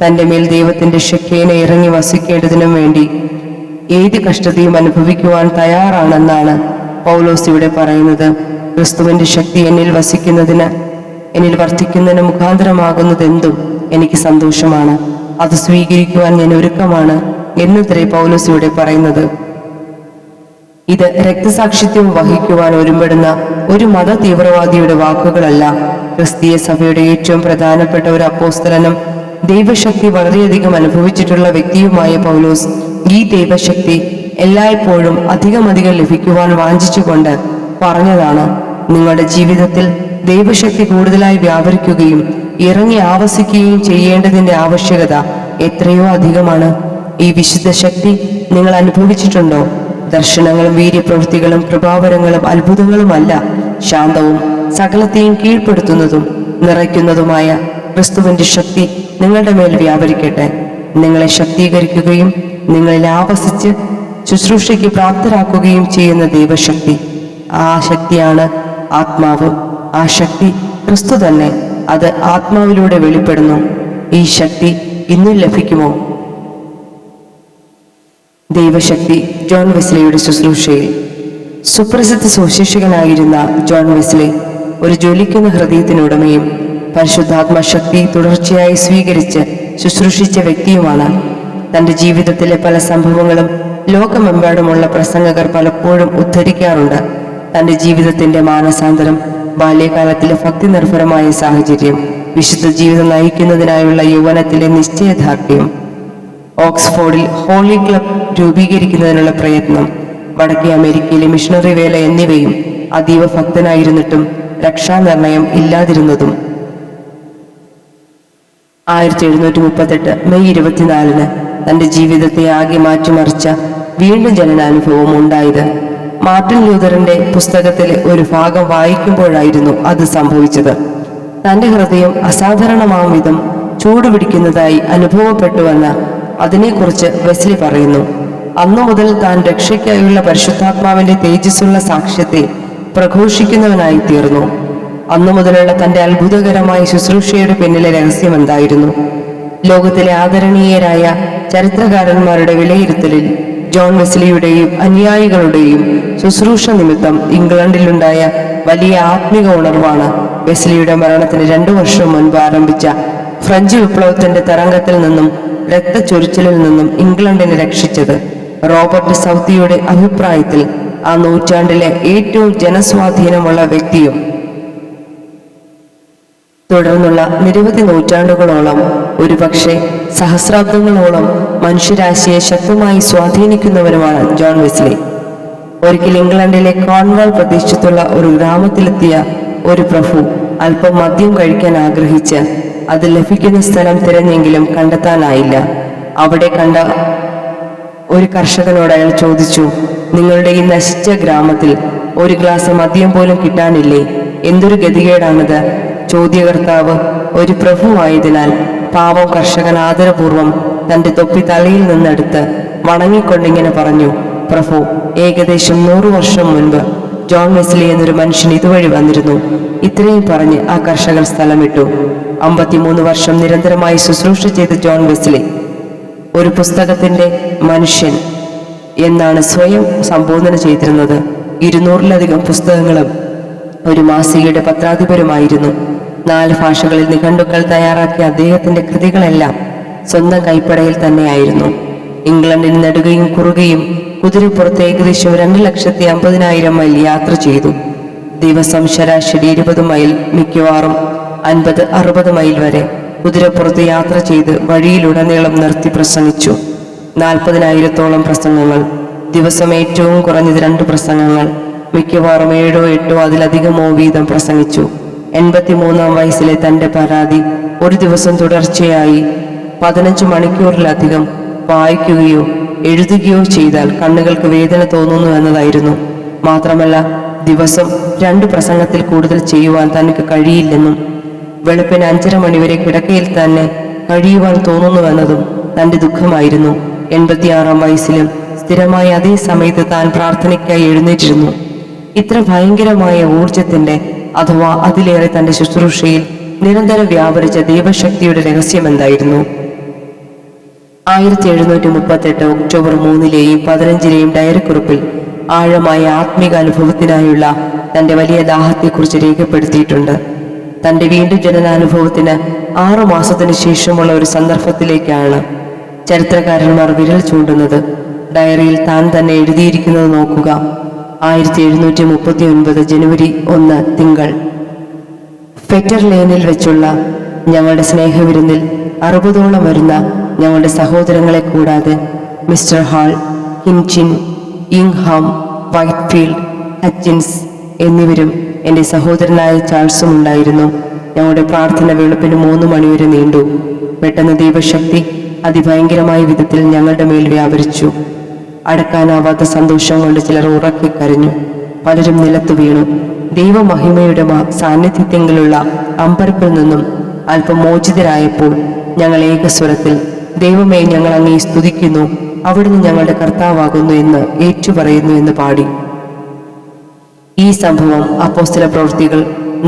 തന്റെ മേൽ ദൈവത്തിന്റെ ശക്തിയെ ഇറങ്ങി വസിക്കേണ്ടതിനും വേണ്ടി ഏത് കഷ്ടതയും അനുഭവിക്കുവാൻ തയ്യാറാണെന്നാണ് പൗലോസ് ഇവിടെ പറയുന്നത്. ക്രിസ്തുവിന്റെ ശക്തി എന്നിൽ വസിക്കുന്നതിന്, എന്നിൽ വർദ്ധിക്കുന്നതിന് മുഖാന്തരമാകുന്നതെന്തും എനിക്ക് സന്തോഷമാണ്. അത് സ്വീകരിക്കുവാൻ ഞാൻ ഒരുക്കമാണ് എന്നത്രേ പൗലോസ് ഇവിടെ പറയുന്നത്. ഇത് രക്തസാക്ഷിത്വം വഹിക്കുവാൻ ഒരുമ്പെടുന്ന ഒരു മത തീവ്രവാദിയുടെ വാക്കുകളല്ല. ക്രിസ്തീയ സഭയുടെ ഏറ്റവും പ്രധാനപ്പെട്ട ഒരു അപ്പോസ്തലനും ദൈവശക്തി വളരെയധികം അനുഭവിച്ചിട്ടുള്ള വ്യക്തിയുമായ പൗലോസ് ഈ ദൈവശക്തി എല്ലായ്പ്പോഴും അധികം ലഭിക്കുവാൻ വാഞ്ചിച്ചുകൊണ്ട് പറഞ്ഞതാണ്: നിങ്ങളുടെ ജീവിതത്തിൽ ദൈവശക്തി കൂടുതലായി വ്യാപരിക്കുകയും ഇറങ്ങി ആവസിക്കുകയും ചെയ്യേണ്ടതിന്റെ ആവശ്യകത എത്രയോ അധികമാണ്. ഈ വിശുദ്ധ ശക്തി നിങ്ങൾ അനുഭവിച്ചിട്ടുണ്ടോ? ദർശനങ്ങളും വീര്യപ്രവൃത്തികളും കൃപാവരങ്ങളും അത്ഭുതങ്ങളുമല്ല, ശാന്തവും സകലത്തെയും കീഴ്പ്പെടുത്തുന്നതും നിറയ്ക്കുന്നതുമായ ക്രിസ്തുവിന്റെ ശക്തി നിങ്ങളുടെ മേൽ വ്യാപരിക്കട്ടെ. നിങ്ങളെ ശക്തീകരിക്കുകയും നിങ്ങളിൽ ആവസിച്ച് ശുശ്രൂഷയ്ക്ക് പ്രാപ്തരാക്കുകയും ചെയ്യുന്ന ദൈവശക്തി. ആ ശക്തിയാണ് ആത്മാവ്. ആ ശക്തി ക്രിസ്തു തന്നെ. അത് ആത്മാവിലൂടെ വെളിപ്പെടുന്നു. ഈ ശക്തി ഇന്നും ലഭിക്കുമോ? ദൈവശക്തി ജോൺ വെസ്ലിയുടെ ശുശ്രൂഷയിൽ. സുപ്രസിദ്ധ സുവിശേഷകനായിരുന്ന ജോൺ വെസ്ലി ഒരു ജ്വലിക്കുന്ന ഹൃദയത്തിനുടമയും പരിശുദ്ധാത്മശക്തി തുടർച്ചയായി സ്വീകരിച്ച് ശുശ്രൂഷിച്ച വ്യക്തിയുമാണ്. തന്റെ ജീവിതത്തിലെ പല സംഭവങ്ങളും ലോകമെമ്പാടുമുള്ള പ്രസംഗകർ പലപ്പോഴും ഉദ്ധരിക്കാറുണ്ട്. തന്റെ ജീവിതത്തിന്റെ മാനസാന്തരം, ബാല്യകാലത്തിലെ ഭക്തി നിർഭരമായ സാഹചര്യം, വിശുദ്ധ ജീവിതം നയിക്കുന്നതിനായുള്ള യൗവനത്തിലെ നിശ്ചയദാർഢ്യം, ഓക്സ്ഫോർഡിൽ ഹോളി ക്ലബ് രൂപീകരിക്കുന്നതിനുള്ള പ്രയത്നം, വടക്കേ അമേരിക്കയിലെ മിഷണറി വേല എന്നിവയും അതീവ ഭക്തനായിരുന്നിട്ടും രക്ഷാനിർണയം ഇല്ലാതിരുന്നതും. 1738 മെയ് 24 തന്റെ ജീവിതത്തെ ആകെ മാറ്റിമറിച്ച വീണ്ടും ജനനാനുഭവം ഉണ്ടായത്. മാർട്ടിൻ ലൂഥറിന്റെ പുസ്തകത്തിലെ ഒരു ഭാഗം വായിക്കുമ്പോഴായിരുന്നു അത് സംഭവിച്ചത്. തന്റെ ഹൃദയം അസാധാരണമാം വിധം ചൂടുപിടിക്കുന്നതായി അനുഭവപ്പെട്ടുവെന്ന് അതിനെക്കുറിച്ച് വെസ്ലി പറയുന്നു. അന്നു മുതൽ താൻ രക്ഷയ്ക്കായുള്ള പരിശുദ്ധാത്മാവിന്റെ തേജസ്സുള്ള സാക്ഷ്യത്തെ പ്രഘോഷിക്കുന്നവനായി തീർന്നു. അന്നു മുതലുള്ള തന്റെ അത്ഭുതകരമായ ശുശ്രൂഷയുടെ പിന്നിലെ രഹസ്യം എന്തായിരുന്നു? ലോകത്തിലെ ആദരണീയരായ ചരിത്രകാരന്മാരുടെ വിലയിരുത്തലിൽ ജോൺ വെസ്ലിയുടെയും അനുയായികളുടെയും ശുശ്രൂഷ നിമിത്തം ഇംഗ്ലണ്ടിലുണ്ടായ വലിയ ആത്മിക ഉണർവാണ് വെസ്ലിയുടെ മരണത്തിന് 2 വർഷം മുൻപ് ആരംഭിച്ച ഫ്രഞ്ച് വിപ്ലവത്തിന്റെ തരംഗത്തിൽ നിന്നും രക്തച്ചൊരിച്ചിലിൽ നിന്നും ഇംഗ്ലണ്ടിനെ രക്ഷിച്ചത്. റോബർട്ട് സൗത്തിയുടെ അഭിപ്രായത്തിൽ ആ നൂറ്റാണ്ടിലെ ഏറ്റവും ജനസ്വാധീനമുള്ള വ്യക്തിയും തുടർന്നുള്ള നിരവധി നൂറ്റാണ്ടുകളോളം, ഒരുപക്ഷെ സഹസ്രാബ്ദങ്ങളോളം മനുഷ്യരാശിയെ ശക്തമായി സ്വാധീനിക്കുന്നവരുമാണ് ജോൺ വെസ്ലി. ഒരിക്കൽ ഇംഗ്ലണ്ടിലെ കോൺവാൾ പ്രദേശത്തുള്ള ഒരു ഗ്രാമത്തിലെത്തിയ ഒരു പ്രഭു അല്പം മദ്യം കഴിക്കാൻ ആഗ്രഹിച്ച് അത് ലഭിക്കുന്ന സ്ഥലം തിരഞ്ഞെങ്കിലും കണ്ടെത്താനായില്ല. അവിടെ കണ്ട ഒരു കർഷകനോട് അയാൾ ചോദിച്ചു, നിങ്ങളുടെ ഈ നശിച്ച ഗ്രാമത്തിൽ ഒരു ഗ്ലാസ് മദ്യം പോലും കിട്ടാനില്ലേ? എന്തൊരു ഗതികേടാണിത്. ചോദ്യകർത്താവ് ഒരു പ്രഭുവായതിനാൽ പാവം കർഷകൻ ആദരപൂർവം തന്റെ തൊപ്പി തലയിൽ നിന്നെടുത്ത് വണങ്ങിക്കൊണ്ടിങ്ങനെ പറഞ്ഞു, പ്രഭു, ഏകദേശം 100 വർഷം മുൻപ് ജോൺ വെസ്ലി എന്നൊരു മനുഷ്യൻ ഇതുവഴി വന്നിരുന്നു. ഇത്രയും പറഞ്ഞ് ആ കർഷകൻ സ്ഥലം വിട്ടു. 53 വർഷം നിരന്തരമായി ശുശ്രൂഷ ചെയ്ത ജോൺ വെസ്ലി ഒരു പുസ്തകത്തിന്റെ മനുഷ്യൻ എന്നാണ് സ്വയം സംബോധന ചെയ്തിരുന്നത്. 200-ലധികം പുസ്തകങ്ങളും ഒരു മാസികയുടെ പത്രാധിപരുമായിരുന്നു. 4 ഭാഷകളിൽ നിഘണ്ടുക്കൾ തയ്യാറാക്കിയ അദ്ദേഹത്തിന്റെ കൃതികളെല്ലാം സ്വന്തം കൈപ്പടയിൽ തന്നെയായിരുന്നു. ഇംഗ്ലണ്ടിന് നെടുകയും കുറുകയും കുതിരപ്പുറത്ത് ഏകദേശം 2,50,000 മൈൽ യാത്ര ചെയ്തു. ദിവസം ശരാശരി 20 മൈൽ, മിക്കവാറും 50-60 മൈൽ വരെ കുതിരപ്പുറത്ത് യാത്ര ചെയ്ത് വഴിയിലുടനീളം നിർത്തി പ്രസംഗിച്ചു. 40,000-ഓളം പ്രസംഗങ്ങൾ, ദിവസം ഏറ്റവും കുറഞ്ഞത് 2 പ്രസംഗങ്ങൾ, മിക്കവാറും 7-8 അതിലധികമോ വീതം പ്രസംഗിച്ചു. 83-ാം വയസ്സിലെ തന്റെ പരാതി ഒരു ദിവസം തുടർച്ചയായി 15 മണിക്കൂറിലധികം വായിക്കുകയോ എഴുതുകയോ ചെയ്താൽ കണ്ണുകൾക്ക് വേദന തോന്നുന്നു എന്നതായിരുന്നു. മാത്രമല്ല, ദിവസം 2 പ്രസംഗത്തിൽ കൂടുതൽ ചെയ്യുവാൻ തനിക്ക് കഴിയില്ലെന്നും വെളുപ്പിന് 5:30 മണിവരെ കിടക്കയിൽ തന്നെ കഴിയുവാൻ തോന്നുന്നുവെന്നതും തന്റെ ദുഃഖമായിരുന്നു. 86-ാം വയസ്സിലും സ്ഥിരമായി അതേ സമയത്ത് താൻ പ്രാർത്ഥനയ്ക്കായി എഴുന്നേറ്റിരുന്നു. ഇത്ര ഭയങ്കരമായ ഊർജത്തിന്റെ അഥവാ അതിലേറെ തന്റെ ശുശ്രൂഷയിൽ നിരന്തരം വ്യാപരിച്ച ദൈവശക്തിയുടെ രഹസ്യം എന്തായിരുന്നു? 1738 ഒക്ടോബർ 3-ലെയും 15-ലെയും ഡയറിക്കുറിപ്പിൽ ആഴമായ ആത്മീക അനുഭവത്തിനായുള്ള തന്റെ വലിയ ദാഹത്തെക്കുറിച്ച് രേഖപ്പെടുത്തിയിട്ടുണ്ട്. തന്റെ വീണ്ടും ജനനാനുഭവത്തിന് 6 മാസത്തിന് ശേഷമുള്ള ഒരു സന്ദർഭത്തിലേക്കാണ് ചരിത്രകാരന്മാർ വിരൽ ചൂണ്ടുന്നത്. ഡയറിയിൽ താൻ തന്നെ എഴുതിയിരിക്കുന്നത് നോക്കുക. 1739 ജനുവരി 1 തിങ്കൾ, ഫെറ്റർ ലെയിനിൽ വെച്ചുള്ള ഞങ്ങളുടെ സ്നേഹവിരുന്നിൽ 60ഓളം വരുന്ന ഞങ്ങളുടെ സഹോദരങ്ങളെ കൂടാതെ മിസ്റ്റർ ഹാൾ, ഹിൻചിൻ, ഇംഗ്ഹാം, വൈറ്റ്ഫീൽഡ്, ഹച്ചിൻസ് എന്നിവരും എൻ്റെ സഹോദരനായ ചാൾസും ഉണ്ടായിരുന്നു. ഞങ്ങളുടെ പ്രാർത്ഥന വെളുപ്പിന് 3 മണിവരെ നീണ്ടു. പെട്ടെന്ന് ദൈവശക്തി അതിഭയങ്കരമായ വിധത്തിൽ ഞങ്ങളുടെ മേൽ വ്യാപരിച്ചു. അടക്കാനാവാത്ത സന്തോഷം കൊണ്ട് ചിലർ ഉറക്കി കരഞ്ഞു. പലരും നിലത്തു വീണു. ദൈവമഹിമയുടെ സാന്നിധ്യത്തെങ്കിലുള്ള അമ്പരപ്പിൽ നിന്നും അല്പം മോചിതരായപ്പോൾ ഞങ്ങൾ ഏകസ്വരത്തിൽ, ദൈവമേ, ഞങ്ങൾ അങ്ങേ സ്തുതിക്കുന്നു, അവിടുന്ന് ഞങ്ങളുടെ കർത്താവാകുന്നു എന്ന് ഏറ്റുപറയുന്നു എന്ന് പാടി. ഈ സംഭവം അപ്പോസ്തല പ്രവൃത്തികൾ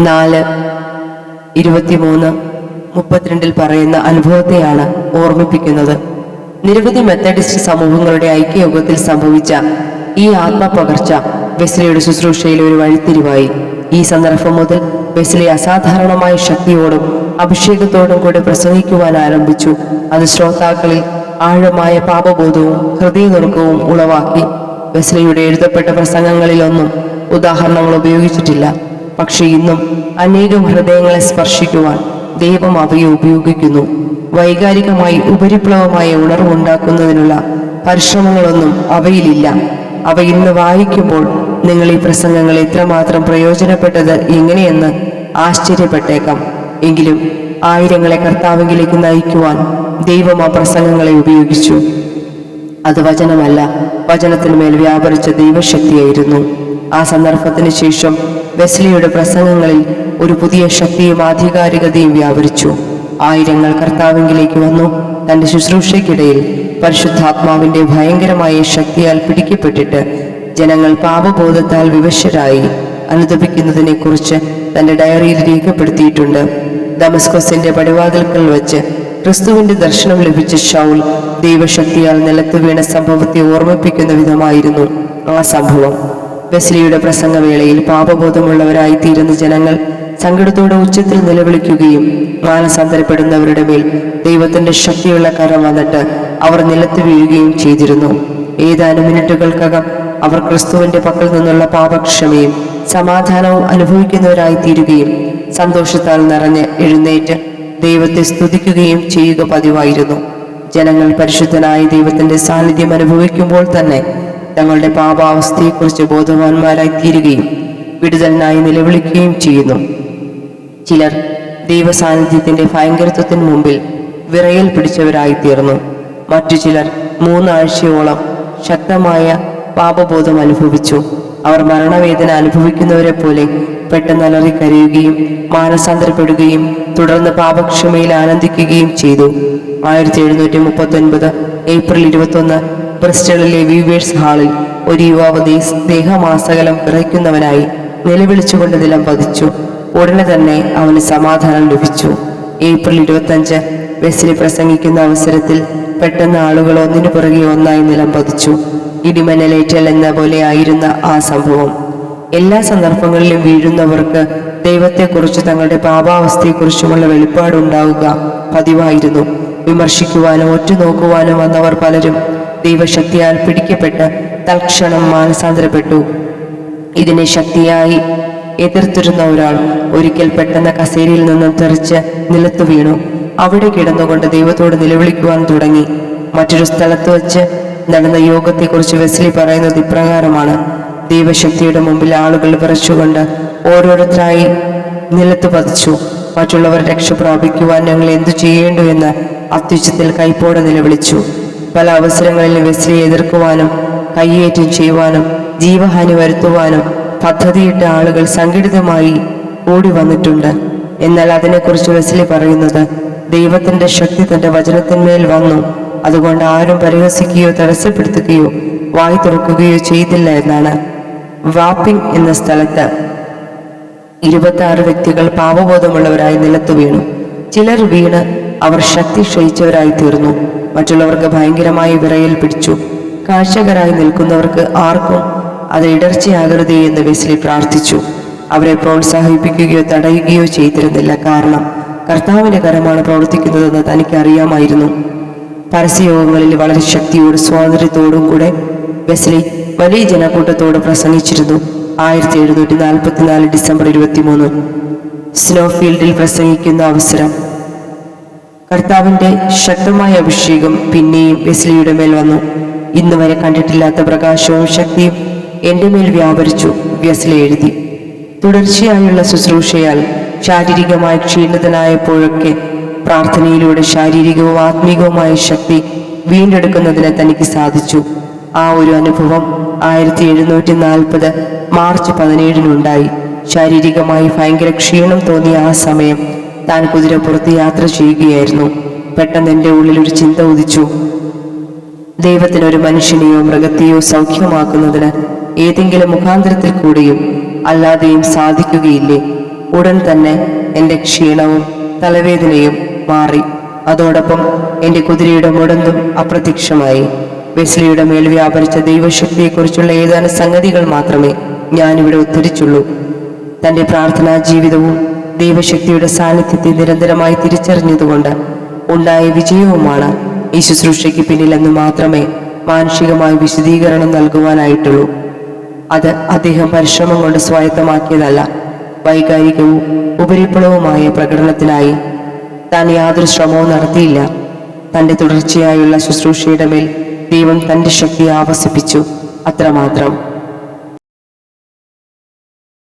4:23-32 പറയുന്ന അനുഭവത്തെയാണ് ഓർമ്മിപ്പിക്കുന്നത്. നിരവധി മെത്തഡിസ്റ്റ് സമൂഹങ്ങളുടെ ഐക്യയോഗത്തിൽ സംഭവിച്ച ഈ ആത്മപകർച്ച വെസ്ലിയുടെ ശുശ്രൂഷയിലെ ഒരു വഴിത്തിരിവായി. ഈ സന്ദർഭം മുതൽ വെസ്ലി അസാധാരണമായ ശക്തിയോടും അഭിഷേകത്തോടും കൂടി പ്രസംഗിക്കുവാൻ ആരംഭിച്ചു. അത് ശ്രോതാക്കളിൽ ആഴമായ പാപബോധവും ഹൃദയനുറുക്കവും ഉളവാക്കി. വെസ്ലിയുടെ എഴുതപ്പെട്ട പ്രസംഗങ്ങളിലൊന്നും ഉദാഹരണങ്ങൾ ഉപയോഗിച്ചിട്ടില്ല. പക്ഷെ ഇന്നും അനേകം ഹൃദയങ്ങളെ സ്പർശിക്കുവാൻ ദൈവം അവയെ ഉപയോഗിക്കുന്നു. വൈകാരികമായി ഉപരിപ്ലവമായ ഉണർവുണ്ടാക്കുന്നതിനുള്ള പരിശ്രമങ്ങളൊന്നും അവയിലില്ല. അവ ഇന്ന് വായിക്കുമ്പോൾ നിങ്ങൾ ഈ പ്രസംഗങ്ങൾ എത്രമാത്രം പ്രയോജനപ്പെട്ടത് എങ്ങനെയെന്ന് ആശ്ചര്യപ്പെട്ടേക്കാം. എങ്കിലും ആയിരങ്ങളെ കർത്താവിലേക്ക് നയിക്കുവാൻ ദൈവം ആ പ്രസംഗങ്ങളെ ഉപയോഗിച്ചു. അത് വചനമല്ല, വചനത്തിന്മേൽ വ്യാപരിച്ച ദൈവശക്തിയായിരുന്നു. ആ സന്ദർഭത്തിന് ശേഷം വെസ്ലിയുടെ പ്രസംഗങ്ങളിൽ ഒരു പുതിയ ശക്തിയും ആധികാരികതയും വ്യാപരിച്ചു. ആയിരങ്ങൾ കർത്താവിലേക്ക് വന്നു. തന്റെ ശുശ്രൂഷയ്ക്കിടയിൽ പരിശുദ്ധാത്മാവിന്റെ ഭയങ്കരമായ ശക്തിയാൽ പിടിക്കപ്പെട്ടിട്ട് ജനങ്ങൾ പാപബോധത്താൽ വിവശരായി അനുദപിക്കുന്നതിനെ കുറിച്ച് തന്റെ ഡയറിയിൽ രേഖപ്പെടുത്തിയിട്ടുണ്ട്. ദമസ്കസിന്റെ പടിവാതിൽക്കൽ വെച്ച് ക്രിസ്തുവിന്റെ ദർശനം ലഭിച്ച ശൗൽ ദൈവശക്തിയാൽ നിലത്ത് വീണ സംഭവത്തെ ഓർമ്മിപ്പിക്കുന്ന വിധമായിരുന്നു ആ സംഭവം. വെസ്ലിയുടെ പ്രസംഗവേളയിൽ പാപബോധമുള്ളവരായി തീരുന്ന ജനങ്ങൾ സങ്കടത്തോടെ ഉച്ചത്തിൽ നിലവിളിക്കുകയും മാനസാന്തരപ്പെടുന്നവരുടെ മേൽ ദൈവത്തിന്റെ ശക്തിയുള്ള കരം വന്നിട്ട് അവർ നിലത്ത് വീഴുകയും ചെയ്തിരുന്നു. ഏതാനും മിനിറ്റുകൾക്കകം അവർ ക്രിസ്തുവിന്റെ പക്കൽ നിന്നുള്ള പാപക്ഷമയും സമാധാനവും അനുഭവിക്കുന്നവരായി തീരുകയും സന്തോഷത്താൽ നിറഞ്ഞ് എഴുന്നേറ്റ് ദൈവത്തെ സ്തുതിക്കുകയും ചെയ്യുക പതിവായിരുന്നു. ജനങ്ങൾ പരിശുദ്ധനായ ദൈവത്തിന്റെ സാന്നിധ്യം അനുഭവിക്കുമ്പോൾ തന്നെ തങ്ങളുടെ പാപാവസ്ഥയെക്കുറിച്ച് ബോധവാന്മാരായി തീരുകയും വിടുതലിനായി നിലവിളിക്കുകയും ചെയ്യുന്നു. ചിലർ ദൈവസാന്നിധ്യത്തിന്റെ ഭയങ്കരത്വത്തിന് മുമ്പിൽ വിറയൽ പിടിച്ചവരായി തീർന്നു. മറ്റു ചിലർ 3 ആഴ്ചയോളം ശക്തമായ പാപബോധം അനുഭവിച്ചു. അവർ മരണവേദന അനുഭവിക്കുന്നവരെ പോലെ പെട്ടെന്ന് അലറിക്കരയുകയും മാനസാന്തരപ്പെടുകയും തുടർന്ന് പാപക്ഷമയിൽ ആനന്ദിക്കുകയും ചെയ്തു. 1739 ഏപ്രിൽ 21 ബ്രിസ്റ്റളിലെ വീവേഴ്സ് ഹാളിൽ ഒരു യുവാവ് ദേഹമാസകലം വിറയ്ക്കുന്നവനായി നിലവിളിച്ചുകൊണ്ട് നിലം പതിച്ചു. ഉടനെ തന്നെ അവന് സമാധാനം ലഭിച്ചു. ഏപ്രിൽ 25 വെസ്ലി പ്രസംഗിക്കുന്ന അവസരത്തിൽ പെട്ടെന്ന് ആളുകൾ ഒന്നിനു പുറകെ ഒന്നായി നിലം പതിച്ചു. ഇടിമനലേറ്റൽ എന്ന പോലെ ആയിരുന്ന ആ സംഭവം. എല്ലാ സന്ദർഭങ്ങളിലും വീഴുന്നവർക്ക് ദൈവത്തെക്കുറിച്ച് തങ്ങളുടെ പാപാവസ്ഥയെക്കുറിച്ചുമുള്ള വെളിപ്പാടുണ്ടാവുക പതിവായിരുന്നു. വിമർശിക്കുവാനും ഒറ്റുനോക്കുവാനും വന്നവർ പലരും ദൈവശക്തിയാൽ പിടിക്കപ്പെട്ട് തൽക്ഷണം മാനസാന്തരപ്പെട്ടു. ഇതിനെ ശക്തിയായി എതിർത്തിരുന്ന ഒരാൾ ഒരിക്കൽ പെട്ടെന്ന് കസേരയിൽ നിന്നും തെറിച്ച് നിലത്തു വീണു. അവിടെ കിടന്നുകൊണ്ട് ദൈവത്തോട് നിലവിളിക്കുവാൻ തുടങ്ങി. മറ്റൊരു സ്ഥലത്ത് വച്ച് നടന്ന യോഗത്തെക്കുറിച്ച് വെസ്ലി പറയുന്നത് ഇപ്രകാരമാണ്: ദൈവശക്തിയുടെ മുമ്പിൽ ആളുകൾ വിറച്ചുകൊണ്ട് ഓരോരുത്തരായി നിലത്ത് പതിച്ചു. മറ്റുള്ളവർ രക്ഷ പ്രാപിക്കുവാൻ ഞങ്ങൾ എന്തു ചെയ്യേണ്ടു എന്ന് അത്യുച്ചത്തിൽ കൈപ്പോടെ നിലവിളിച്ചു. പല അവസരങ്ങളിലും വെസ്ലിയെ എതിർക്കുവാനും കയ്യേറ്റം ചെയ്യുവാനും ജീവഹാനി വരുത്തുവാനും പദ്ധതിയിട്ട ആളുകൾ സംഘടിതമായി ഓടി വന്നിട്ടുണ്ട്. എന്നാൽ അതിനെക്കുറിച്ച് വെസ്ലി പറയുന്നത്, ദൈവത്തിന്റെ ശക്തി തന്റെ വചനത്തിന്മേൽ വന്നു, അതുകൊണ്ട് ആരും പരിഹസിക്കുകയോ തടസ്സപ്പെടുത്തുകയോ വായി തുറക്കുകയോ ചെയ്തില്ല എന്നാണ്. വാപ്പിംഗ് എന്ന സ്ഥലത്ത് 26 വ്യക്തികൾ പാപബോധമുള്ളവരായി നിലത്തു വീണു. ചിലർ വീണ് അവർ ശക്തി ക്ഷയിച്ചവരായി തീർന്നു. മറ്റുള്ളവർക്ക് ഭയങ്കരമായി വിറയൽ പിടിച്ചു. കാഴ്ചകരായി നിൽക്കുന്നവർക്ക് ആർക്കും അത് ഇടർച്ചയാകരുതേ എന്ന് വെസ്ലി പ്രാർത്ഥിച്ചു. അവരെ പ്രോത്സാഹിപ്പിക്കുകയോ തടയുകയോ ചെയ്തിരുന്നില്ല. കാരണം കർത്താവിന്റെ കരമാണ് പ്രവർത്തിക്കുന്നതെന്ന് തനിക്കറിയാമായിരുന്നു. പരസ്യയോഗങ്ങളിൽ വളരെ ശക്തിയോടും സ്വാതന്ത്ര്യത്തോടും കൂടെ വെസ്ലി വലിയ ജനക്കൂട്ടത്തോട് പ്രസംഗിച്ചിരുന്നു. 1744 ഡിസംബർ 23 സ്നോഫീൽഡിൽ പ്രസംഗിക്കുന്ന അവസരം കർത്താവിന്റെ ശക്തമായ അഭിഷേകം പിന്നെയും വെസ്ലിയുടെ മേൽ വന്നു. ഇന്ന് വരെ കണ്ടിട്ടില്ലാത്ത പ്രകാശവും ശക്തിയും എന്റെ മേൽ വ്യാപരിച്ചു, വെസ്ലി എഴുതി. തുടർച്ചയായുള്ള ശുശ്രൂഷയാൽ ശാരീരികമായി ക്ഷീണിതനായപ്പോഴൊക്കെ പ്രാർത്ഥനയിലൂടെ ശാരീരികവും ആത്മീകവുമായ ശക്തി വീണ്ടെടുക്കുന്നതിന് തനിക്ക് സാധിച്ചു. ആ ഒരു അനുഭവം 1740 മാർച്ച് 17 ശാരീരികമായി ഭയങ്കര ക്ഷീണം തോന്നിയ ആ സമയം താൻ കുതിരപ്പുറത്ത് യാത്ര ചെയ്യുകയായിരുന്നു. പെട്ടെന്ന് എൻ്റെ ഉള്ളിൽ ഒരു ചിന്ത ഉദിച്ചു. ദൈവത്തിനൊരു മനുഷ്യനെയോ മൃഗത്തെയോ സൗഖ്യമാക്കുന്നതിന് ഏതെങ്കിലും മുഖാന്തരത്തിൽ കൂടിയും അല്ലാതെയും സാധിക്കുകയില്ലേ? ഉടൻ തന്നെ എൻ്റെ ക്ഷീണവും തലവേദനയും മാറി. അതോടൊപ്പം എൻ്റെ കുതിരയുടെ മുടന്തും അപ്രത്യക്ഷമായി. വെസ്ലിയുടെ മേൽ വ്യാപരിച്ച ദൈവശക്തിയെക്കുറിച്ചുള്ള ഏതാനും സംഗതികൾ മാത്രമേ ഞാനിവിടെ ഉദ്ധരിച്ചുള്ളൂ. തൻ്റെ പ്രാർത്ഥനാ ജീവിതവും ദൈവശക്തിയുടെ സാന്നിധ്യത്തെ നിരന്തരമായി തിരിച്ചറിഞ്ഞതുകൊണ്ട് ഉണ്ടായ വിജയവുമാണ് ഈ ശുശ്രൂഷയ്ക്ക് പിന്നിലെന്ന് മാത്രമേ മാനുഷികമായ വിശദീകരണം നൽകുവാനായിട്ടുള്ളൂ. അത് അദ്ദേഹം പരിശ്രമം കൊണ്ട് സ്വായത്തമാക്കിയതല്ല. വൈകാരികവും ഉപരിപ്ലവവുമായ പ്രകടനത്തിനായി താൻ യാതൊരു ശ്രമവും നടത്തിയില്ല. തൻ്റെ തുടർച്ചയായുള്ള ശുശ്രൂഷയുടെ മേൽ ദൈവം തൻ്റെ ശക്തി ആവസിപ്പിച്ചു, അത്രമാത്രം.